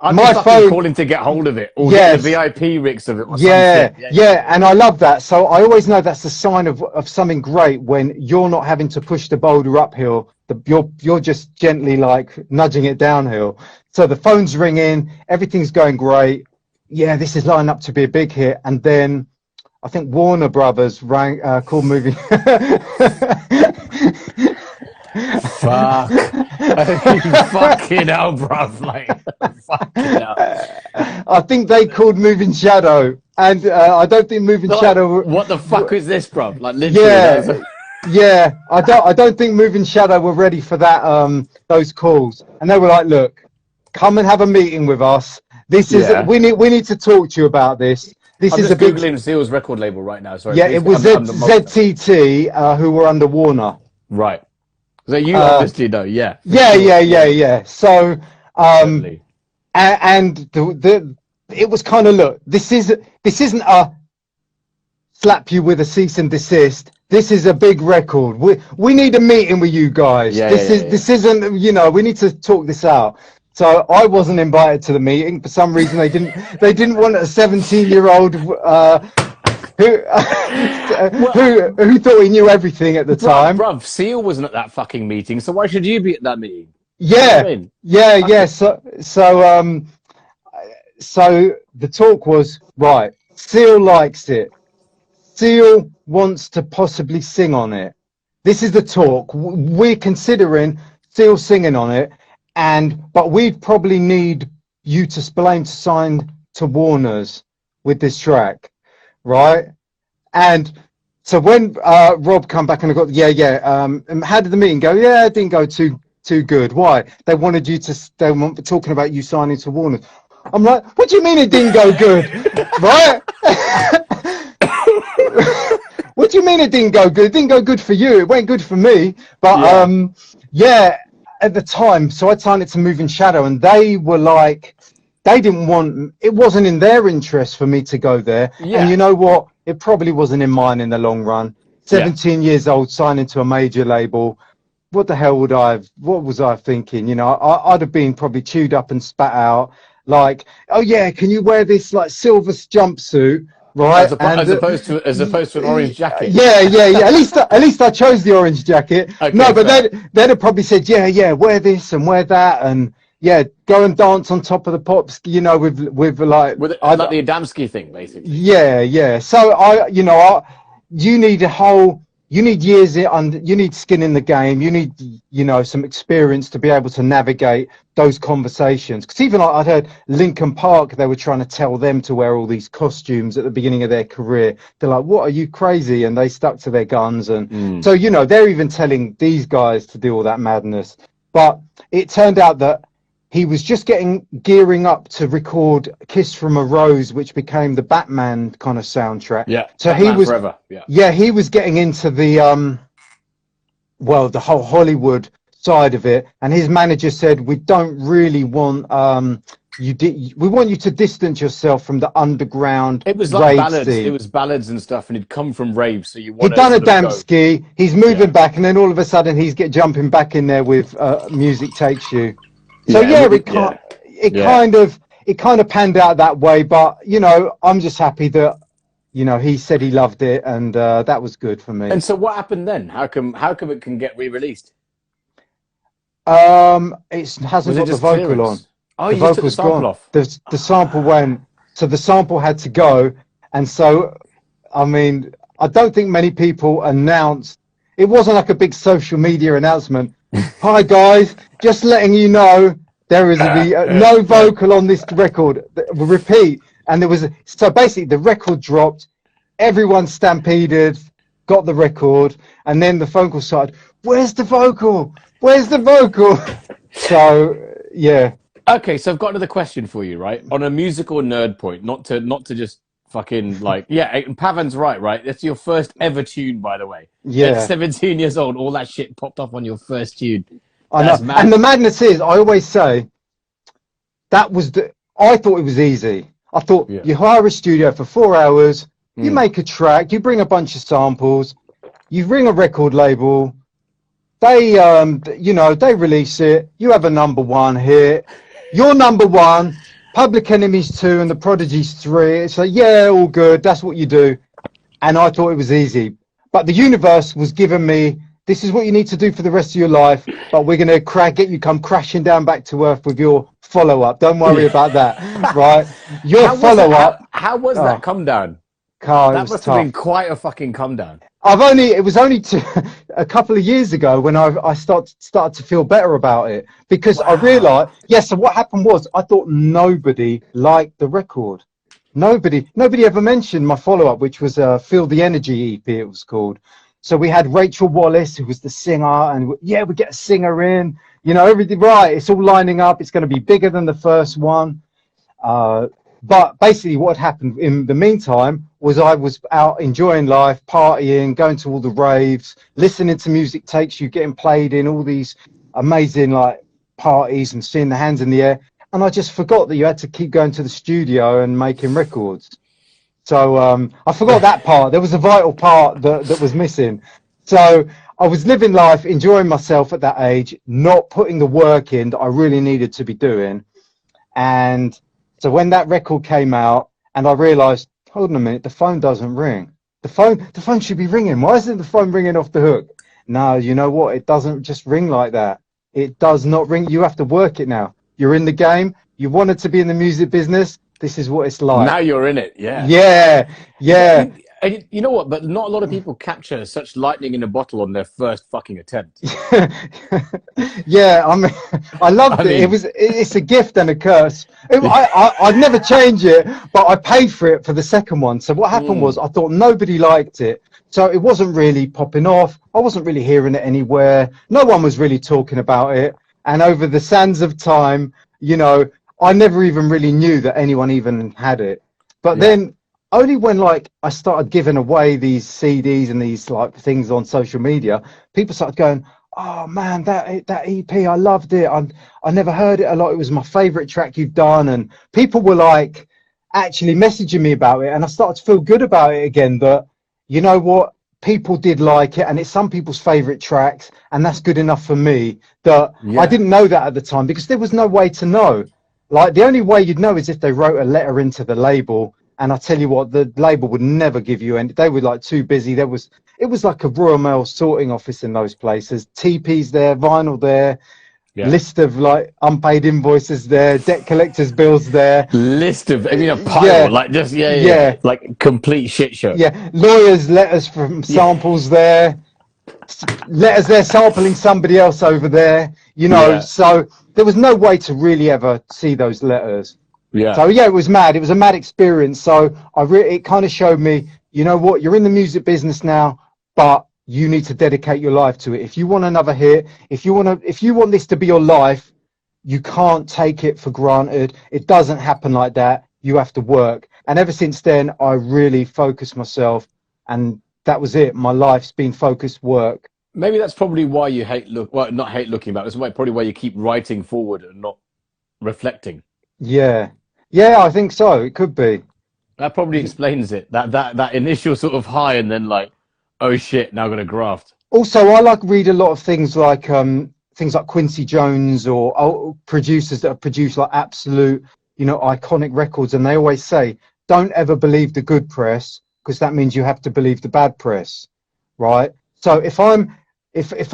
I'd my be phone calling to get hold of it or get the VIP mix of it. Or and I love that. So I always know that's a sign of something great when you're not having to push the boulder uphill. You're just gently like nudging it downhill. So the phone's ringing, everything's going great. Yeah, this is lining up to be a big hit. And then I think Warner Brothers called movie. Fuck. Fucking hell, bruv. Like, fucking hell. I think they called Moving Shadow. And I don't think Moving Shadow... What the fuck is this, bruv? Like, literally. Yeah. I don't think Moving Shadow were ready for that, those calls. And they were like, look, come and have a meeting with us. This is... We need to talk to you about this. This I'm is just a big... Googling Seal's record label right now. Sorry. Yeah, it was ZTT, who were under Warner. Right. So you obviously know, Yeah. So, and it was kind of, look, this isn't a slap you with a cease and desist. This is a big record. We need a meeting with you guys. This isn't, you know, we need to talk this out. So I wasn't invited to the meeting for some reason. They didn't want a 17-year-old who thought he knew everything at the time. Bruv, Seal wasn't at that fucking meeting, so why should you be at that meeting? So the talk was, right, Seal likes it. Seal wants to possibly sing on it. This is the talk. We're considering Seal singing on it, but we'd probably need you to sign to Warner's with this track. Right, and so when Rob come back and I got how did the meeting go? Yeah, it didn't go too good. Why? They wanted you to. They were talking about you signing to Warner. I'm like, what do you mean it didn't go good? Right? What do you mean it didn't go good? It didn't go good for you. It went good for me. But at the time, so I signed it to Moving Shadow, and they were like. They didn't want, it wasn't in their interest for me to go there. Yeah. And you know what? It probably wasn't in mine in the long run. 17 years old, signing to a major label. What the hell what was I thinking? You know, I'd have been probably chewed up and spat out. Like, oh yeah, can you wear this like silver jumpsuit? Right. As opposed to an orange jacket. Yeah. At least I chose the orange jacket. Okay, no, but they'd have probably said, yeah, wear this and wear that. And, yeah, go and dance on top of the pops, you know, with like the Adamski thing, basically. Yeah. So you need years you need skin in the game. You need, you know, some experience to be able to navigate those conversations. Because even I'd heard Linkin Park, they were trying to tell them to wear all these costumes at the beginning of their career. They're like, what, are you crazy? And they stuck to their guns. And so, you know, they're even telling these guys to do all that madness. But it turned out that he was just gearing up to record Kiss from a Rose, which became the Batman kind of soundtrack. Yeah. So Batman Forever. He was getting into the the whole Hollywood side of it. And his manager said, we don't really want we want you to distance yourself from the underground. It was like ballads. Scene. It was ballads and stuff, and he'd come from raves, so you want. He'd done a Adamski. He's moving back, and then all of a sudden he's jumping back in there with Music Takes You. So it kind of panned out that way, but you know, I'm just happy that, you know, he said he loved it, and that was good for me. And so what happened then? How come it can get re-released? It hasn't got the vocal clearance? on. Oh, the you took the sample off. The sample went, so the sample had to go, and so I mean, I don't think many people announced. It wasn't like a big social media announcement. Hi guys, just letting you know there is no vocal on this record. Repeat. And there was so basically the record dropped, everyone stampeded, got the record, and then the phone call started. Where's the vocal? Where's the vocal? So yeah. Okay, so I've got another question for you, right? On a musical nerd point, not to just fucking like, yeah, and Pavan's right? That's your first ever tune, by the way. Yeah. At 17 years old, all that shit popped off on your first tune. I That's know. mad. And the madness is, I always say, I thought it was easy. I thought you hire a studio for 4 hours, you make a track, you bring a bunch of samples, you ring a record label, they, they release it, you have a #1 hit, you're #1, Public Enemy's 2 and The Prodigy's 3. It's like, yeah, all good, that's what you do. And I thought it was easy. But the universe was giving me, this is what you need to do for the rest of your life, but we're going to get you come crashing down back to earth with your follow-up. Don't worry about that, right? Your follow-up. How was that come down? Carl, that must have been quite a fucking come down. It was only a couple of years ago when I started to feel better about it, because I realized, so what happened was, I thought nobody liked the record. Nobody ever mentioned my follow-up, which was Feel the Energy EP, it was called. So we had Rachel Wallace, who was the singer, and we get a singer in, everything right. It's all lining up. It's going to be bigger than the first one. But basically what happened in the meantime was I was out enjoying life, partying, going to all the raves, listening to music takes you getting played in all these amazing like parties and seeing the hands in the air. And I just forgot that you had to keep going to the studio and making records. So I forgot that part. There was a vital part that was missing. So I was living life, enjoying myself at that age, not putting the work in that I really needed to be doing. And so when that record came out and I realized, hold on a minute, the phone doesn't ring. The phone should be ringing. Why isn't the phone ringing off the hook? No, you know what? It doesn't just ring like that. It does not ring. You have to work it now. You're in the game. You wanted to be in the music business. This is what it's like. Now you're in it. Yeah. Yeah. And you know what? But not a lot of people capture such lightning in a bottle on their first fucking attempt. Yeah, I loved it. It's a gift and a curse. I'd never change it, but I paid for it for the second one. So what happened was I thought nobody liked it. So it wasn't really popping off. I wasn't really hearing it anywhere. No one was really talking about it. And over the sands of time, I never even really knew that anyone even had it. But then only when like I started giving away these CDs and these like things on social media, people started going, oh man, that EP, I loved it. I never heard it a lot. It was my favorite track you've done. And people were like actually messaging me about it. And I started to feel good about it again, that, you know what, people did like it and it's some people's favorite tracks. And that's good enough for me. That I didn't know that at the time because there was no way to know. Like the only way you'd know is if they wrote a letter into the label. And I tell you what, the label would never give you any. They were like too busy. It was like a Royal Mail sorting office in those places. TP's there, vinyl there, list of like unpaid invoices there, debt collectors' bills there. List of, a pile, like just like complete shit show. Yeah, lawyers' letters from samples there, letters there sampling somebody else over there. So there was no way to really ever see those letters. Yeah. So it was mad. It was a mad experience. So it kind of showed me, you know what, you're in the music business now, but you need to dedicate your life to it. If you want another hit, if you want this to be your life, you can't take it for granted. It doesn't happen like that. You have to work. And ever since then, I really focused myself, and that was it. My life's been focused work. Maybe that's probably why you not hate looking back. That's probably why you keep writing forward and not reflecting. Yeah, I think so. It could be. That probably explains it. That initial sort of high and then like, oh shit, now I'm gonna graft. Also, I read a lot of things like Quincy Jones or producers that have produced like absolute, iconic records, and they always say, don't ever believe the good press because that means you have to believe the bad press, right? So if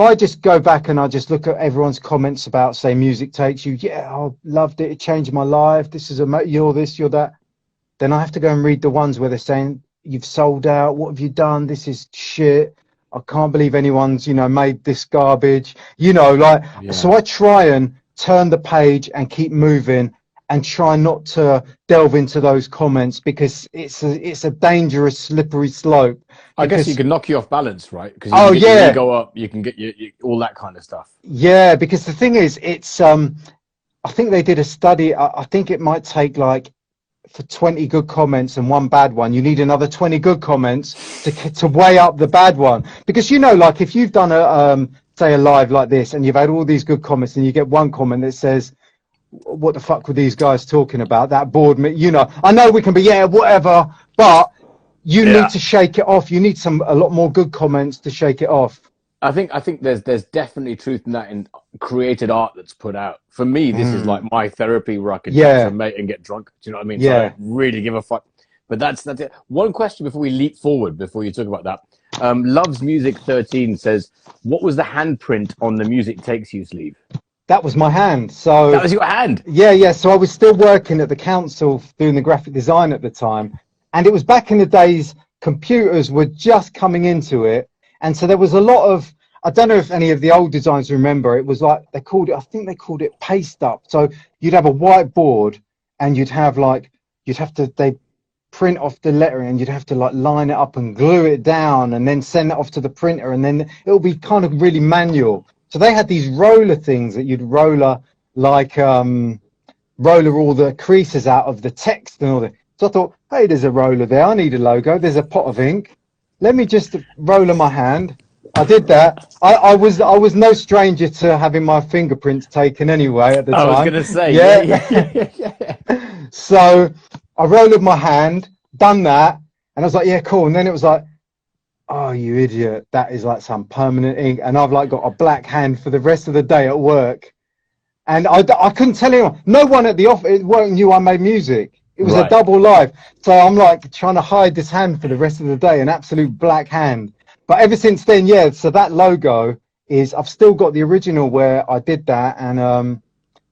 I just go back and I just look at everyone's comments about, say, music takes you, I loved it, it changed my life, you're this, you're that, then I have to go and read the ones where they're saying, you've sold out, what have you done, this is shit, I can't believe anyone's, made this garbage, So I try and turn the page and keep moving and try not to delve into those comments because it's a dangerous, slippery slope. I guess you can knock you off balance, right? Because you go up, you can get all that kind of stuff. Yeah, because the thing is, it's I think they did a study. I think it might take like for 20 good comments and one bad one, you need another 20 good comments to weigh up the bad one. Because, you know, like if you've done a say a live like this and you've had all these good comments and you get one comment that says, what the fuck were these guys talking about? That bored me. You know, I know we can be, yeah, whatever, but you need to shake it off. You need a lot more good comments to shake it off. I think there's definitely truth in that, in created art that's put out. For me, this is like my therapy where I can chat to a mate and get drunk. Do you know what I mean? So I don't really give a fuck. But that's it. One question before we leap forward, before you talk about that. Loves Music 13 says, what was the handprint on the Music Takes You sleeve? That was my hand. So that was your hand? Yeah. So I was still working at the council doing the graphic design at the time. And it was back in the days, computers were just coming into it. And so there was a lot of, I don't know if any of the old designers remember, it was like, I think they called it paste up. So you'd have a whiteboard and you'd have they print off the lettering and you'd have to like line it up and glue it down and then send it off to the printer. And then it'll be kind of really manual. So they had these roller things that you'd roller all the creases out of the text and all that. So I thought, hey, there's a roller there. I need a logo. There's a pot of ink. Let me just roller my hand. I did that. I was no stranger to having my fingerprints taken anyway at the time. I was going to say, yeah. So I rolled my hand, done that, and I was like, yeah, cool. And then it was like, oh, you idiot. That is like some permanent ink. And I've like got a black hand for the rest of the day at work. And I couldn't tell anyone. No one at the office knew I made music. It was a double live. So I'm like trying to hide this hand for the rest of the day, an absolute black hand. But ever since then, yeah, so that logo is, I've still got the original where I did that. And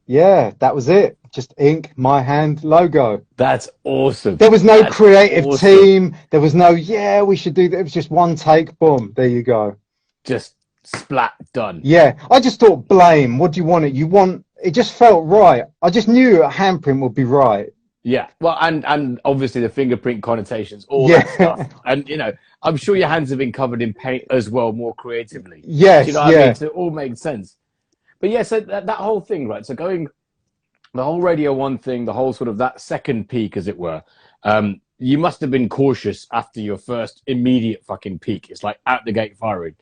yeah, that was it. Just ink, my hand, logo. That's awesome. There was no creative team. There was no, yeah, we should do that. It was just one take, boom, there you go. Just splat, done. Yeah, I just thought, blame, what do you want? It just felt right. I just knew a handprint would be right. Yeah, well, and obviously the fingerprint connotations, all that stuff. And, you know, I'm sure your hands have been covered in paint as well, more creatively. Yes, you know what I mean? So it all makes sense. But yeah, so that whole thing, right? So going, the whole Radio 1 thing, the whole sort of that second peak, as it were, you must have been cautious after your first immediate fucking peak. It's like out the gate firing.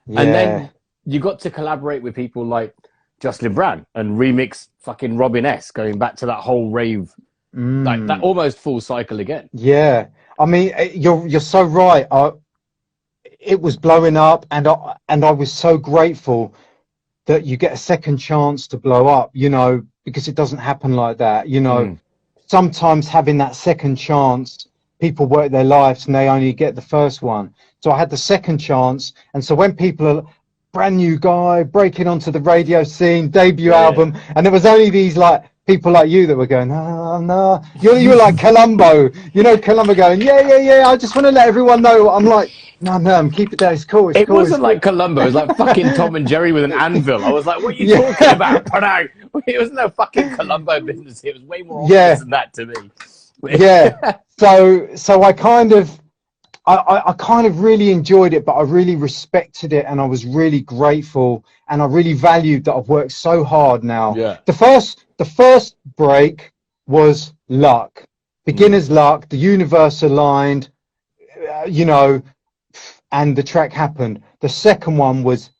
Yeah. And then you got to collaborate with people like Jocelyn Brown and remix fucking Robin S, going back to that whole rave, like that almost full cycle again. Yeah, I mean, you're so right. It was blowing up, and I was so grateful that you get a second chance to blow up, you know, because it doesn't happen like that. You know, sometimes having that second chance, people work their lives and they only get the first one. So I had the second chance, and so when people are brand new guy breaking onto the radio scene, debut album, and there was only these like people like you that were going, no, you're like Columbo, you know, Columbo going, yeah, I just want to let everyone know. I'm like, no, keep it there, it's cool. It wasn't like Columbo, it was like fucking Tom and Jerry with an anvil. I was like, what are you talking about? It was no fucking Columbo business. It was way more obvious than that to me. So I kind of really enjoyed it, but I really respected it, and I was really grateful, and I really valued that I've worked so hard now. Yeah. The first break was luck, beginner's luck. The universe aligned, you know, and the track happened. The second one was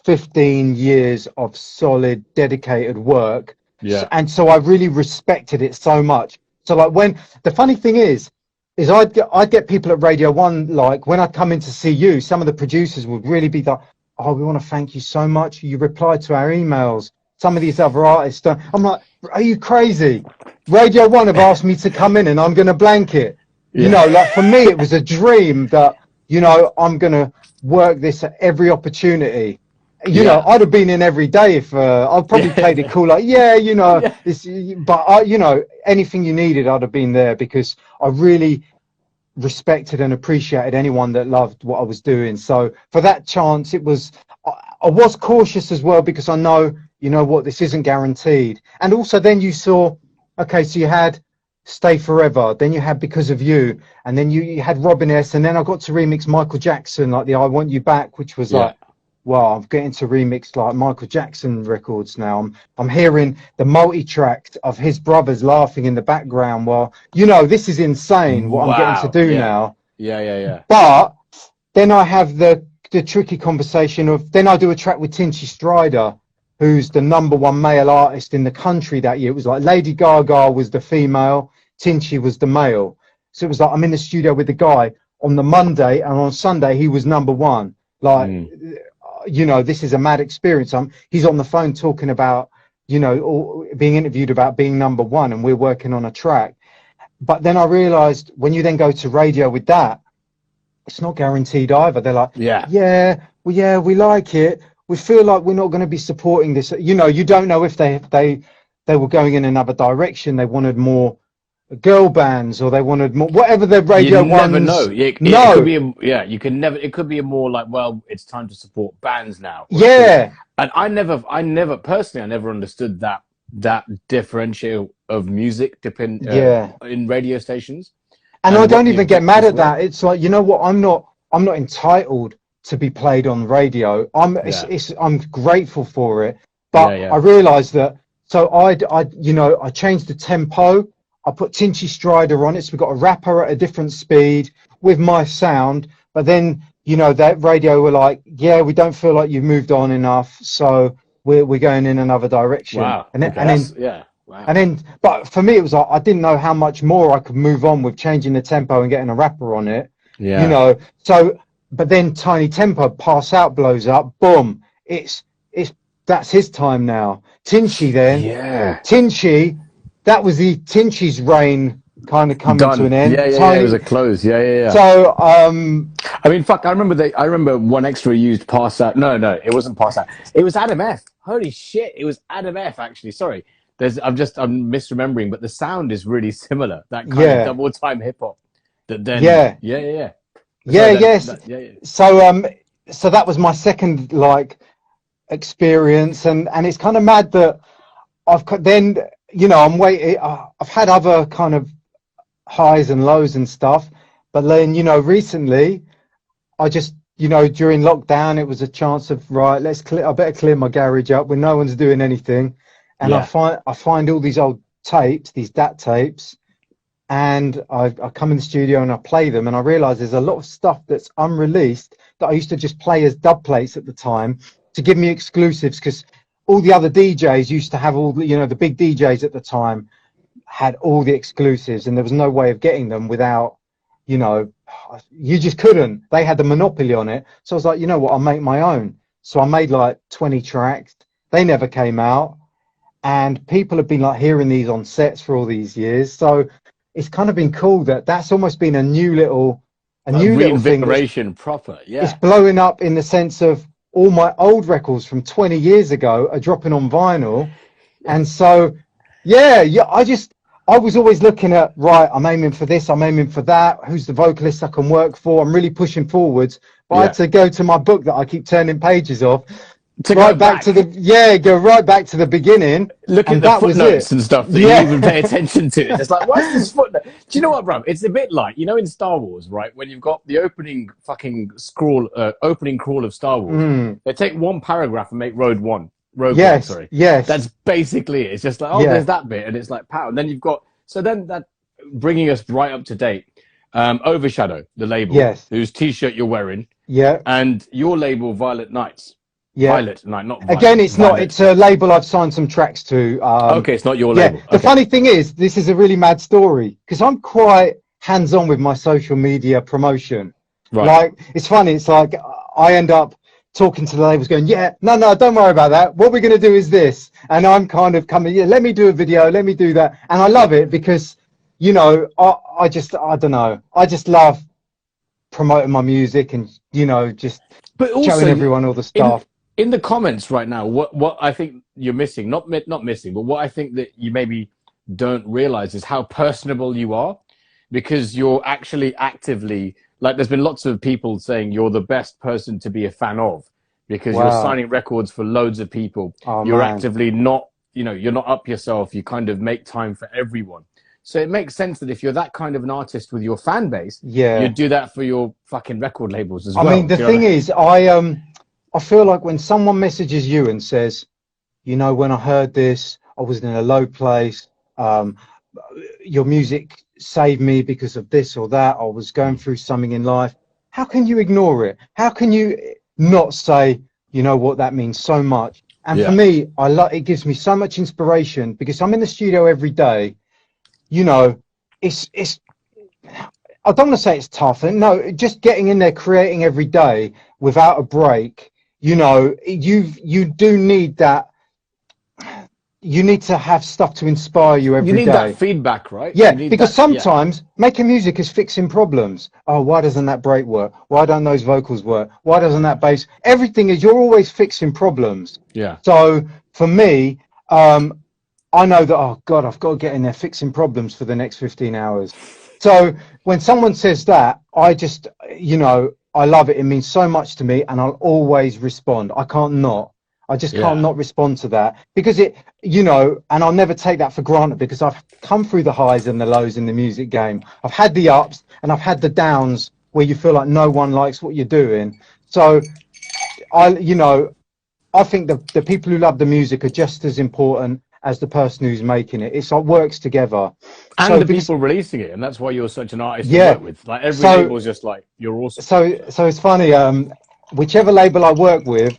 15 years of solid, dedicated work. Yeah. And so I really respected it so much. So like when the funny thing is I'd get people at Radio 1, like when I'd come in to see you, some of the producers would really be like, oh, we want to thank you so much. You replied to our emails. Some of these other artists don't. I'm like, are you crazy? Radio 1 have asked me to come in and I'm going to blank it. Yeah. You know, like for me, it was a dream that, you know, I'm going to work this at every opportunity. You know, I'd have been in every day if I'd probably played it cool. Like, you know, but you know, anything you needed, I'd have been there because I really respected and appreciated anyone that loved what I was doing. So for that chance, I was cautious as well because I know, you know what, this isn't guaranteed. And also then you saw, okay, so you had Stay Forever, then you had Because of You, and then you had Robin S, and then I got to remix Michael Jackson, like the I Want You Back, which was like, well, I'm getting to remix like Michael Jackson records now. I'm hearing the multi-track of his brothers laughing in the background. Well, you know, this is insane what I'm getting to do now. Yeah. But then I have the tricky conversation of, then I do a track with Tinchy Strider, who's the #1 male artist in the country that year. It was like Lady Gaga was the female, Tinchy was the male. So it was like I'm in the studio with the guy on the Monday, and on Sunday he was #1. Like, you know, this is a mad experience. He's on the phone talking about, you know, or being interviewed about being #1, and we're working on a track. But then I realized when you then go to radio with that, it's not guaranteed either. They're like, we like it. We feel like we're not going to be supporting this. You know, you don't know if they were going in another direction. They wanted more girl bands, or they wanted more, whatever the radio ones. You never know. It could be you can never. It could be a more like, well, it's time to support bands now. Yeah. And I never personally, I never understood that differential of music in radio stations. And I don't even get mad at that. It's like, you know what? I'm not entitled to be played on radio. I'm grateful for it. But I realized that. So I changed the tempo. I put Tinchy Strider on it. So we got a rapper at a different speed with my sound. But then, you know, that radio were like, yeah, we don't feel like you've moved on enough. So we're going in another direction. Wow. And then, but for me, it was like, I didn't know how much more I could move on with changing the tempo and getting a rapper on it. Yeah. You know, so, but then Tiny Tempo, Pass Out blows up. Boom. That's his time now. Tinchy then. Yeah. Tinchy, that was Tinchy's reign kind of coming to an end. It was a close. Yeah. So, I mean, fuck, I remember One Extra used Pass Out. No, it wasn't Pass Out. It was Adam F. Holy shit. It was Adam F, actually. Sorry. I'm misremembering, but the sound is really similar. That kind of double time hip hop. That then, So that was my second like experience, and it's kind of mad that I'm waiting. I've had other kind of highs and lows and stuff, but then recently, I just during lockdown, it was a chance of I better clear my garage up when no one's doing anything. And I find all these old tapes, these DAT tapes, and I come in the studio and I play them, and I realize there's a lot of stuff that's unreleased that I used to just play as dub plates at the time to give me exclusives, because all the other DJs used to have all the, the big DJs at the time had all the exclusives, and there was no way of getting them without, you just couldn't. They had the monopoly on it. So I was like, you know what, I'll make my own. So I made like 20 tracks. They never came out. And people have been like hearing these on sets for all these years, so it's kind of been cool that's almost been a new little reinvigoration proper. Yeah, it's blowing up in the sense of all my old records from 20 years ago are dropping on vinyl, and so I was always looking at I'm aiming for this, I'm aiming for that. Who's the vocalist I can work for? I'm really pushing forwards, but I had to go to my book that I keep turning pages of. Go right back to the beginning. Look at the footnotes and stuff that you even pay attention to. It's like, what's this footnote? Do you know what, bro? It's a bit like, in Star Wars, right? When you've got the opening crawl of Star Wars, they take one paragraph and make Rogue One. Sorry. Yes. That's basically it. It's just like, there's that bit, and it's like, pow. And then you've got, that bringing us right up to date. Overshadow, the label, whose T-shirt you're wearing. Yeah. And your label, Violet Nights. Yeah. Violet, not Violet. Again, it's Violet. Not. It's a label I've signed some tracks to. Okay, it's not your label. The funny thing is, this is a really mad story, because I'm quite hands-on with my social media promotion. Right. Like, it's funny. It's like I end up talking to the labels, going, no, don't worry about that. What we're going to do is this, and I'm kind of coming. let me do a video. Let me do that, and I love it because, I don't know. I just love promoting my music and just showing everyone all the stuff. In the comments right now, what I think you're missing, not missing, but what I think that you maybe don't realize is how personable you are, because you're actually actively, like, there's been lots of people saying you're the best person to be a fan of, because you're signing records for loads of people. You're actively not, you're not up yourself. You kind of make time for everyone. So it makes sense that if you're that kind of an artist with your fan base, you do that for your fucking record labels as well. I mean, the thing is, I feel like when someone messages you and says, you know, when I heard this, I was in a low place. Your music saved me because of this or that. I was going through something in life. How can you ignore it? How can you not say, you know what, that means so much? And for me, it gives me so much inspiration because I'm in the studio every day. You know, it's I don't want to say it's tough. No, just getting in there, creating every day without a break. You know, you do need that. You need to have stuff to inspire you every day. You need that feedback, right? Yeah, because sometimes making music is fixing problems. Oh, why doesn't that break work? Why don't those vocals work? Why doesn't that bass? Everything is, you're always fixing problems. Yeah. So for me, I know that, oh God, I've got to get in there fixing problems for the next 15 hours. So when someone says that, I just, you know, I love it. It means so much to me and I'll always respond. I can't not. I just can't not respond to that because it, you know, and I'll never take that for granted because I've come through the highs and the lows in the music game. I've had the ups and I've had the downs where you feel like no one likes what you're doing. So you know, I think the people who love the music are just as important as the person who's making it. It's like works together. And so the people releasing it. And that's why you're such an artist to work with. Like every label's just like, you're awesome. So it's funny, whichever label I work with,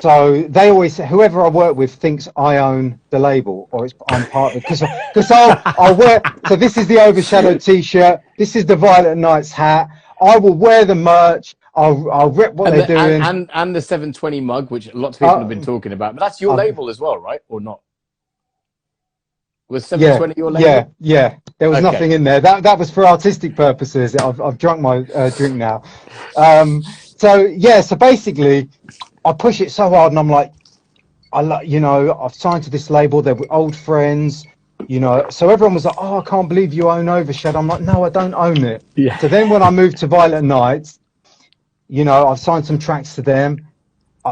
so they always say, whoever I work with thinks I own the label or I'm part of it. Because I'll wear, so this is the Overshadow t-shirt. This is the Violet Nights hat. I will wear the merch. I'll rip what they're doing. And the 720 mug, which lots of people have been talking about. But that's your label as well, right? Or not? Was 720 your label? Yeah. There was nothing in there. That was for artistic purposes. I've drunk my drink now. So basically, I push it so hard, and I'm like, you know, I've signed to this label. They're old friends, you know. So everyone was like, "Oh, I can't believe you own Overshadow." I'm like, "No, I don't own it." Yeah. So then when I moved to Violet Nights, you know, I've signed some tracks to them.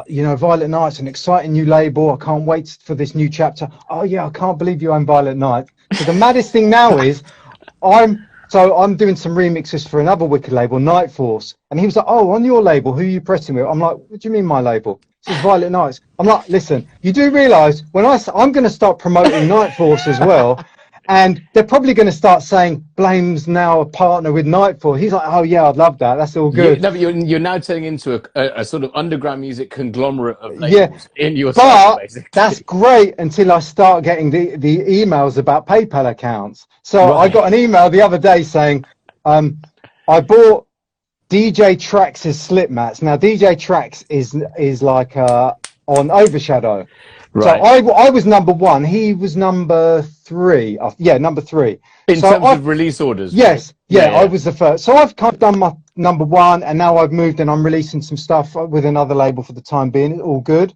You know, Violet Nights, an exciting new label. I can't wait for this new chapter. Oh yeah, I can't believe you own Violet Nights. So the maddest thing now is, I'm doing some remixes for another wicked label, Night Force. And he was like, oh, on your label, who are you pressing with? I'm like, what do you mean my label? This is Violet Nights. I'm like, listen, you do realise when I'm going to start promoting Night Force as well. And they're probably going to start saying, Blame's now a partner with Night Force. He's like, oh yeah, I'd love that. That's all good. No, but you're now turning into a sort of underground music conglomerate of labels in your cycle, basically. That's great until I start getting the emails about PayPal accounts. So I got an email the other day saying, I bought DJ Trax's slip mats. Now DJ Trax is like on Overshadow. Right. So I was number one. He was number three. Number three. In terms of release orders. Yes. Yeah, I was the first. So I've kind of done my number one, and now I've moved and I'm releasing some stuff with another label for the time being. It's all good.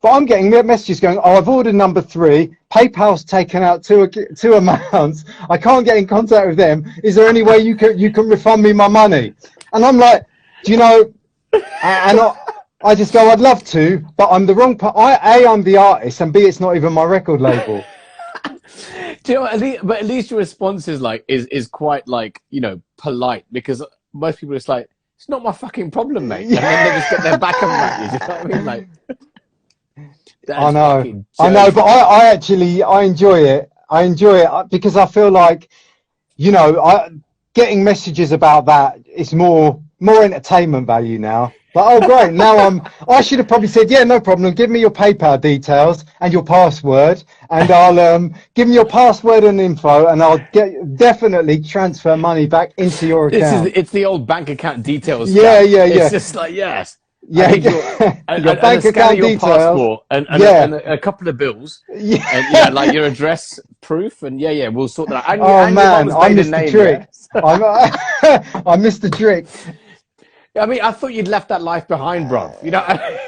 But I'm getting messages going, oh, I've ordered number three. PayPal's taken out two amounts. I can't get in contact with them. Is there any way you can refund me my money? And I'm like, do you know? And I just go, I'd love to, but I'm the wrong part. I'm the artist, and B, it's not even my record label. Do you know? But at least your response is quite like, you know, polite, because most people are just like, it's not my fucking problem, mate. And then they just get their back on that. You know what I mean? Like, I know, but I enjoy it. I enjoy it because I feel like, you know, getting messages about that is more entertainment value now. But oh great, now I should have probably said, yeah, no problem, give me your PayPal details and your password, and I'll give me your password and info, and I'll definitely transfer money back into your account. It's the old bank account details. Yeah. It's just like, yes. Yeah, your bank account details, passport, and a couple of bills, and like your address proof, and we'll sort that out. And man, I missed the trick. I missed the trick. I mean, I thought you'd left that life behind, bro. You know.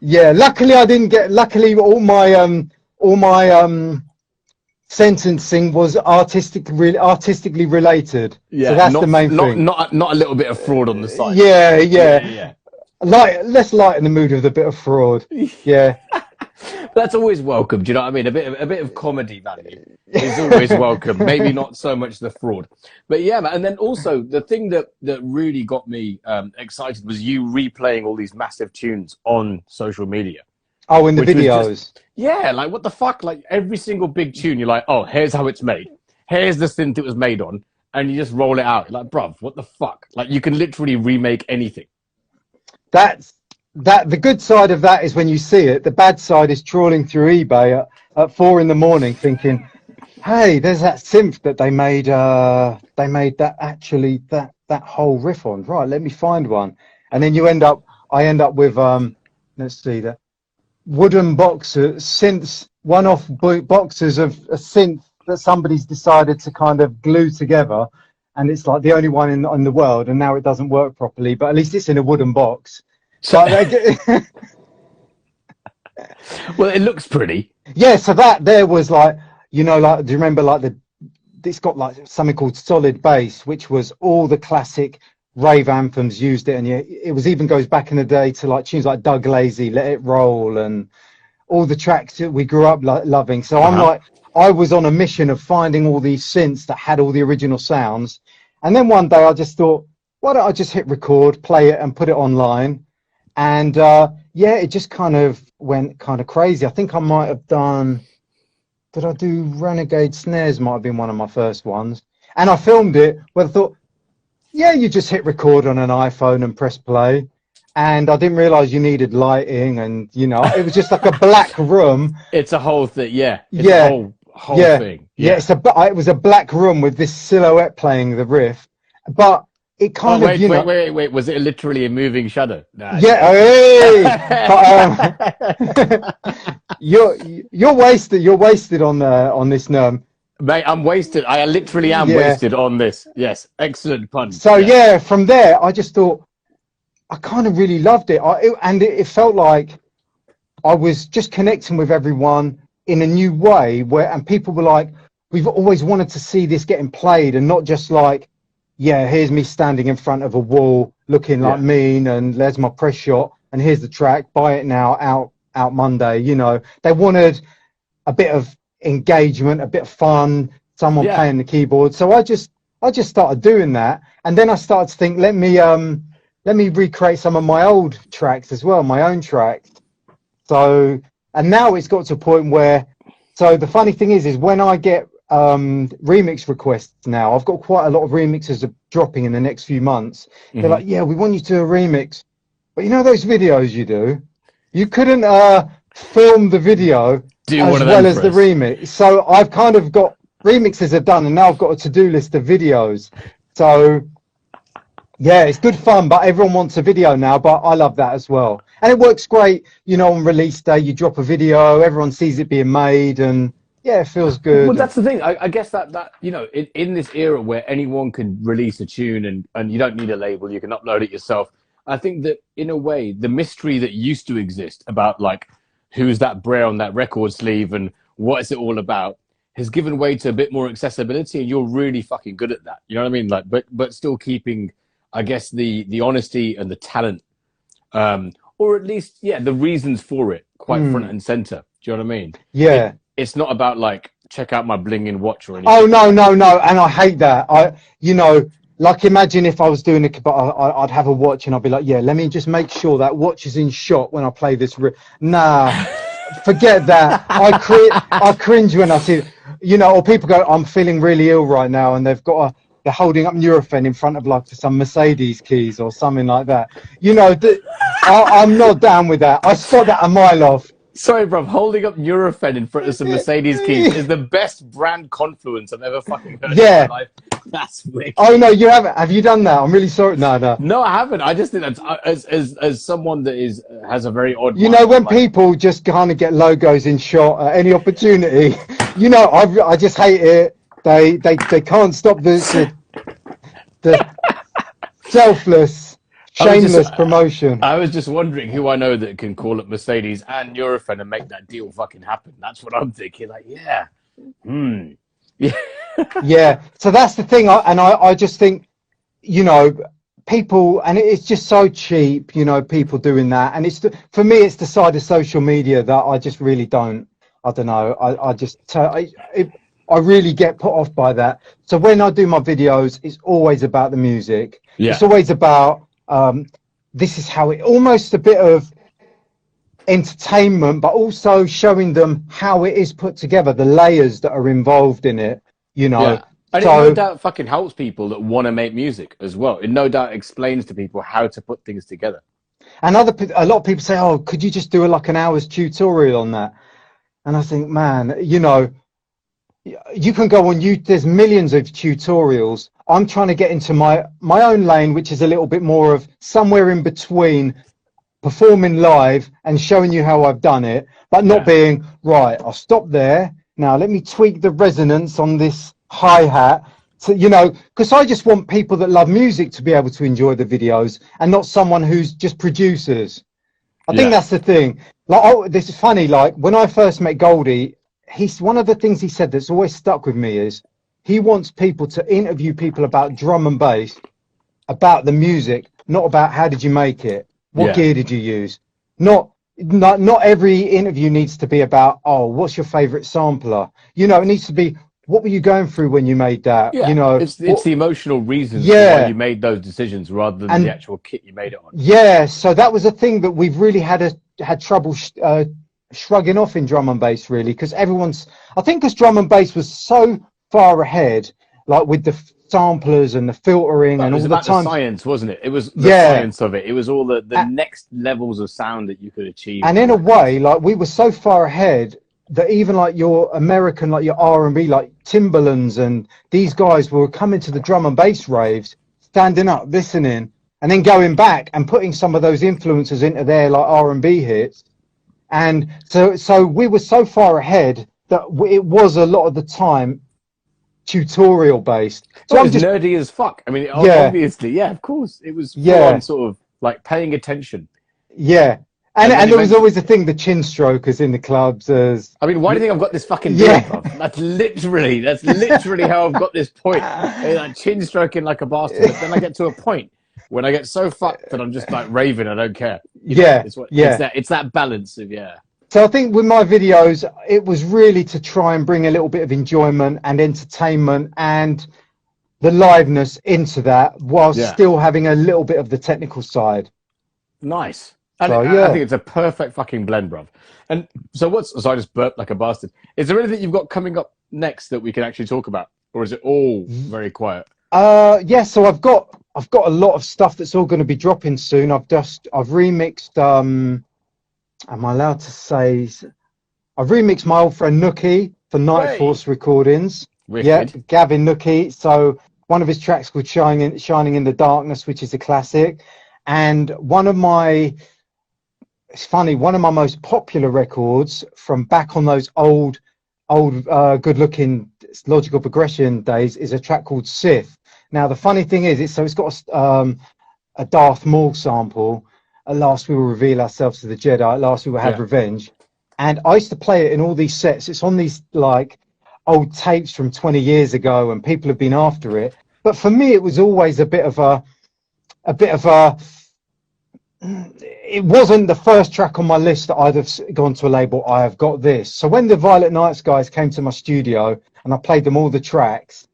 Yeah, luckily I didn't get. Luckily, all my sentencing was artistically related. Yeah, so that's the main thing. Not a little bit of fraud on the side. Yeah. Let's lighten the mood with a bit of fraud. Yeah. That's always welcome. Do you know what I mean? A bit of comedy value is always welcome. Maybe not so much the fraud, but yeah, man. And then also the thing that really got me excited was you replaying all these massive tunes on social media. Oh, in the videos. Yeah, like what the fuck? Like every single big tune, you're like, oh, here's how it's made. Here's the synth it was made on, and you just roll it out. You're like, bruv, what the fuck? Like you can literally remake anything. The good side of that is when you see it. The bad side is trawling through eBay at 4 a.m. thinking, hey, there's that synth that they made that whole riff on. Right, let me find one. And then I end up with let's see, the wooden boxes, synths, one-off boxes of a synth that somebody's decided to kind of glue together, and it's like the only one in the world, and now it doesn't work properly, but at least it's in a wooden box. So well, it looks pretty. Yeah, so that there was like, you know, like, do you remember like it's got like something called solid bass, which was all the classic rave anthems used it, and it was even goes back in the day to like tunes like Doug Lazy, Let It Roll, and all the tracks that we grew up loving. So I'm like, I was on a mission of finding all these synths that had all the original sounds, and then one day I just thought, why don't I just hit record, play it, and put it online? And yeah, it just kind of went kind of crazy. I think I might have done, did I do Renegade Snares? Might have been one of my first ones. And I filmed it, but I thought, yeah, you just hit record on an iPhone and press play. And I didn't realize you needed lighting, and you know, it was just like a black room. It's a whole thing, yeah. It's yeah, a whole thing. Yeah, it was a black room with this silhouette playing the riff, but it kind of, wait. Was it literally a moving shadow? Nah, yeah, hey! But, you're wasted. You're wasted on this Nerm. Mate, I'm wasted. I literally am wasted on this. Yes, excellent pun. So yeah, from there, I just thought I kind of really loved it. It felt like I was just connecting with everyone in a new way, and people were like, we've always wanted to see this getting played, and not just like, yeah, here's me standing in front of a wall looking like mean, and there's my press shot, and here's the track, buy it now, out Monday. You know, they wanted a bit of engagement, a bit of fun, someone playing the keyboard. So I just started doing that, and then I started to think, let me recreate some of my old tracks as well, my own tracks. So, and now it's got to a point where, so the funny thing is when I get remix requests now, I've got quite a lot of remixes dropping in the next few months. They're like, yeah, we want you to do a remix, but you know those videos you do, you couldn't film the video as well as the remix. So I've kind of got, remixes are done, and now I've got a to-do list of videos. So yeah, it's good fun, but everyone wants a video now, but I love that as well. And it works great, you know, on release day, you drop a video, everyone sees it being made, and yeah, it feels good. Well, that's the thing. I guess that you know, in this era where anyone can release a tune and you don't need a label, you can upload it yourself. I think that in a way, the mystery that used to exist about like, who's that Brer on that record sleeve and what is it all about, has given way to a bit more accessibility, and you're really fucking good at that. You know what I mean? Like, but still keeping, I guess, the honesty and the talent, or at least, the reasons for it quite front and center. Do you know what I mean? Yeah. It's not about like, check out my blinging watch or anything. Oh, no. And I hate that. You know, like imagine if I was doing it, but I'd have a watch and I'd be like, yeah, let me just make sure that watch is in shot when I play this. Nah, forget that. I cringe when I see it. You know, or people go, I'm feeling really ill right now, and they're holding up Nurofen in front of like some Mercedes keys or something like that. You know, I'm not down with that. I spot that a mile off. Sorry, bro. Holding up Nurofen in front of some Mercedes keys is the best brand confluence I've ever fucking heard in my life. That's wicked. Oh no, you haven't. Have you done that? I'm really sorry. No. No, I haven't. I just think that's as someone that has a very odd. You know, when people just kind of get logos in shot at any opportunity, you know, I just hate it. They can't stop the selfless, shameless promotion. I was just wondering who I know that can call up Mercedes and Nurofen and make that deal fucking happen. That's what I'm thinking. Like, yeah. Yeah. So that's the thing. I just think, you know, people, and it's just so cheap, you know, people doing that. And for me, it's the side of social media that I just really don't, I don't know. I really get put off by that. So when I do my videos, it's always about the music. Yeah. It's always about, this is how it, almost a bit of entertainment, but also showing them how it is put together, the layers that are involved in it, you know. Yeah. And it no doubt fucking helps people that want to make music as well. It no doubt explains to people how to put things together. And a lot of people say, oh, could you just do like an hour's tutorial on that? And I think, man, you know, you can go on YouTube, there's millions of tutorials. I'm trying to get into my own lane, which is a little bit more of somewhere in between performing live and showing you how I've done it, but not being, right, I'll stop there. Now let me tweak the resonance on this hi-hat. So, you know, because I just want people that love music to be able to enjoy the videos and not someone who's just producers. I think that's the thing. Like, oh, this is funny. Like when I first met Goldie, one of the things he said that's always stuck with me is he wants people to interview people about drum and bass, about the music, not about how did you make it, what gear did you use. Not every interview needs to be about, oh, what's your favorite sampler? You know, it needs to be, what were you going through when you made that? Yeah, you know, it's the emotional reasons why you made those decisions rather than the actual kit you made it on. Yeah, so that was a thing that we've really had trouble shrugging off in drum and bass, really, because I think because drum and bass was so far ahead, like with the samplers and the filtering and all the time. The science, wasn't it? It was the science of it. It was all the next levels of sound that you could achieve. And in a way, like we were so far ahead that even like your American, like your R&B, like Timberlands and these guys were coming to the drum and bass raves, standing up, listening, and then going back and putting some of those influences into their like R&B hits. And so we were so far ahead that it was a lot of the time tutorial based. So I'm just nerdy as fuck. I mean, obviously, of course, it was on sort of like paying attention. Yeah. And there was always a thing, the chin strokers in the clubs. I mean, why do you think I've got this fucking deal, bro? That's literally how I've got this point. Like chin stroking like a bastard. But then I get to a point when I get so fucked that I'm just like raving. I don't care. It's that balance of So I think with my videos, it was really to try and bring a little bit of enjoyment and entertainment and the liveness into that, while still having a little bit of the technical side. Nice. And I think it's a perfect fucking blend, bruv. And so I just burped like a bastard. Is there anything you've got coming up next that we can actually talk about? Or is it all very quiet? So I've got a lot of stuff that's all going to be dropping soon. I've remixed, am I allowed to say, I've remixed my old friend Nookie for Night Force Recordings. Wicked. Yeah, Gavin Nookie. So one of his tracks called Shining in the Darkness, which is a classic. And one of my most popular records from back on those old good-looking Logical Progression days is a track called Sith. Now the funny thing is, it's got a Darth Maul sample. At last we will reveal ourselves to the Jedi. At last we will have revenge. And I used to play it in all these sets. It's on these like old tapes from 20 years ago, and people have been after it. But for me, it was always a bit of a. It wasn't the first track on my list that I'd have gone to a label. I have got this. So when the Violet Nights guys came to my studio and I played them all the tracks,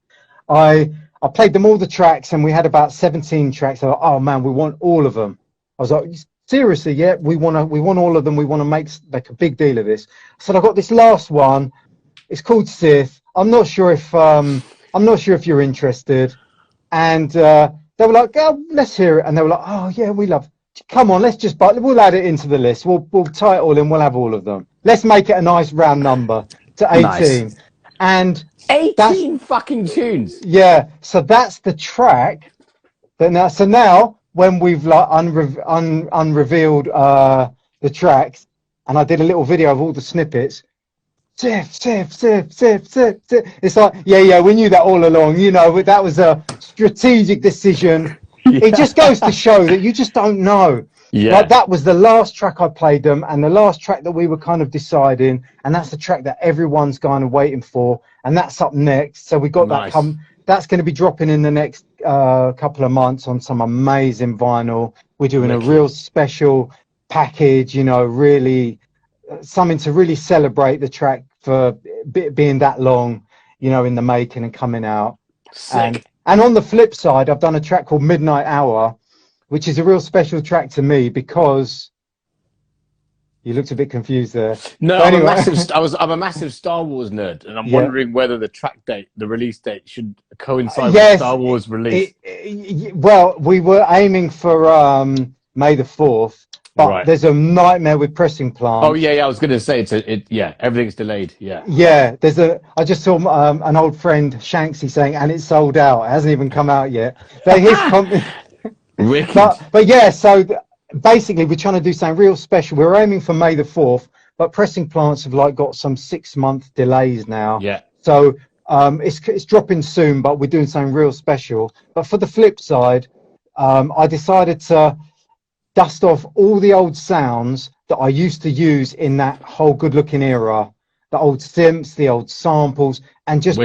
I played them all the tracks, and we had about 17 tracks. I was like, oh man, we want all of them. I was like, seriously, yeah, we want all of them. We want to make a big deal of this. So I got this last one. It's called Sith. I'm not sure if you're interested. And they were like, oh, let's hear it. And they were like, oh yeah, we love. Come on, we'll add it into the list. We'll tie it all in. We'll have all of them. Let's make it a nice round number to 18. Nice. And 18 fucking tunes. Yeah. So that's the track. So now when we've like unrevealed the tracks, and I did a little video of all the snippets. Sif. It's like, yeah, we knew that all along. You know, that was a strategic decision. It just goes to show that you just don't know. Yeah. Like that was the last track I played them, and the last track that we were kind of deciding, and that's the track that everyone's kind of waiting for, and that's up next. So we got that that's going to be dropping in the next couple of months on some amazing vinyl. We're doing a real special package, you know, really something to really celebrate the track for being that long, you know, in the making and coming out. Sick. And on the flip side, I've done a track called Midnight Hour, which is a real special track to me because you looked a bit confused there. No, anyway. I'm a massive Star Wars nerd, and I'm wondering whether the release date should coincide with Star Wars release. Well, we were aiming for May the 4th, but there's a nightmare with pressing plants. Oh yeah, I was going to say everything's delayed. Yeah. I just saw an old friend Shanksy saying, and it's sold out. It hasn't even come out yet. Wicked. But yeah, so basically we're trying to do something real special. We're aiming for May the 4th, but pressing plants have like got some 6-month delays now. Yeah. So it's dropping soon, but we're doing something real special. But for the flip side, I decided to dust off all the old sounds that I used to use in that whole good looking era, the old synths, the old samples, and just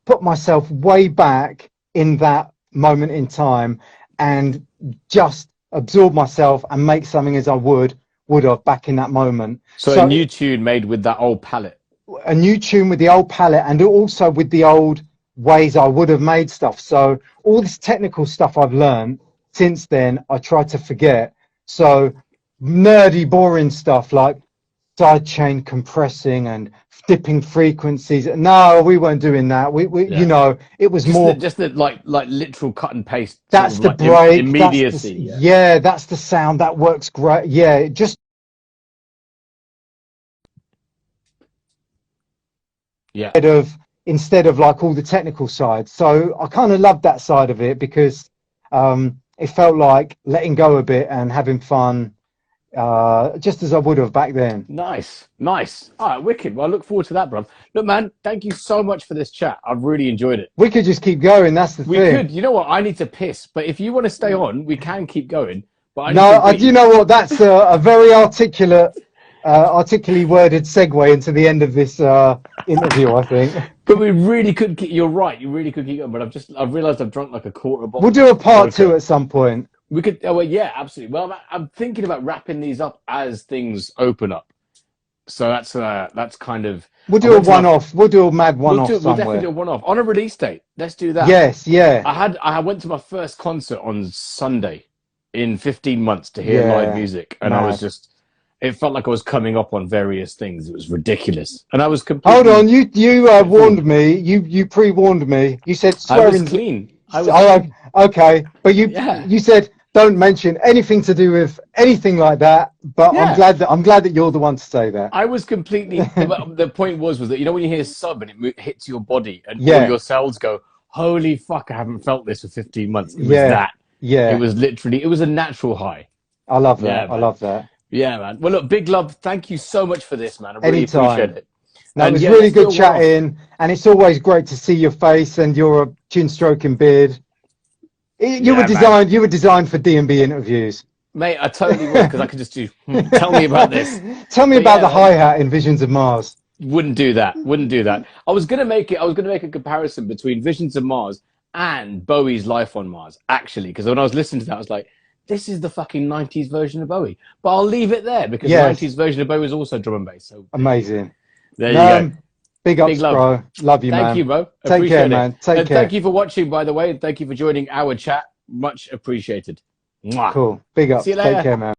put myself way back in that moment in time and just absorb myself and make something as I would have back in that moment. So a new tune made with that old palette. A new tune with the old palette and also with the old ways I would have made stuff. So all this technical stuff I've learned since then, I try to forget. So nerdy, boring stuff like sidechain compressing and dipping frequencies. No, we weren't doing that. You know, it was just the like literal cut and paste. That's the break. Immediacy. That's the sound that works great. Yeah, just instead of like all the technical side. So I kind of loved that side of it because it felt like letting go a bit and having fun. Just as I would have back then. Nice. All right, wicked. Well, I look forward to that, bro. Look, man, thank you so much for this chat. I've really enjoyed it. We could just keep going. That's the thing. We could. You know what? I need to piss, but if you want to stay on, we can keep going. But you know what? That's a very articulately worded segue into the end of this interview, I think. But we really could. You're right. You really could keep going. But I've realised I've drunk like a quarter bottle. We'll do a part 2 at some point. We could. Oh, well, yeah, absolutely. Well, I'm thinking about wrapping these up as things open up. So that's kind of. We'll do a one-off. We'll do a mad one-off somewhere. We'll definitely do a one-off on a release date. Let's do that. Yes, yeah. I went to my first concert on Sunday in 15 months to hear live music, and I was just. It felt like I was coming up on various things. It was ridiculous, and I was completely. Hold on, you warned me. You pre-warned me. You said swearing. I was clean. Okay, but you said don't mention anything to do with anything like that. But I'm glad that you're the one to say that. I was completely. The point was that you know when you hear sub and it hits your body and all your cells go, holy fuck! I haven't felt this for 15 months. It was that. Yeah. It was literally. It was a natural high. I love that. I love that. Yeah, man. Well, look, big love. Thank you so much for this, man. I really appreciate it. No, it was really good chatting, and it's always great to see your face and your chin-stroking beard. You were designed for D&B interviews, mate. I totally would because I could just do. Tell me about this. Tell me about the hi-hat in Visions of Mars. Wouldn't do that. I was gonna make a comparison between Visions of Mars and Bowie's Life on Mars, actually, because when I was listening to that, I was like, this is the fucking 90s version of Bowie. But I'll leave it there because the 90s version of Bowie was also drum and bass. So amazing. There you go. Big ups, bro. Love you, man. Thank you, bro. Take care, man. Take care. Thank you for watching, by the way. Thank you for joining our chat. Much appreciated. Mwah. Cool. Big ups. See you later. Take care, man.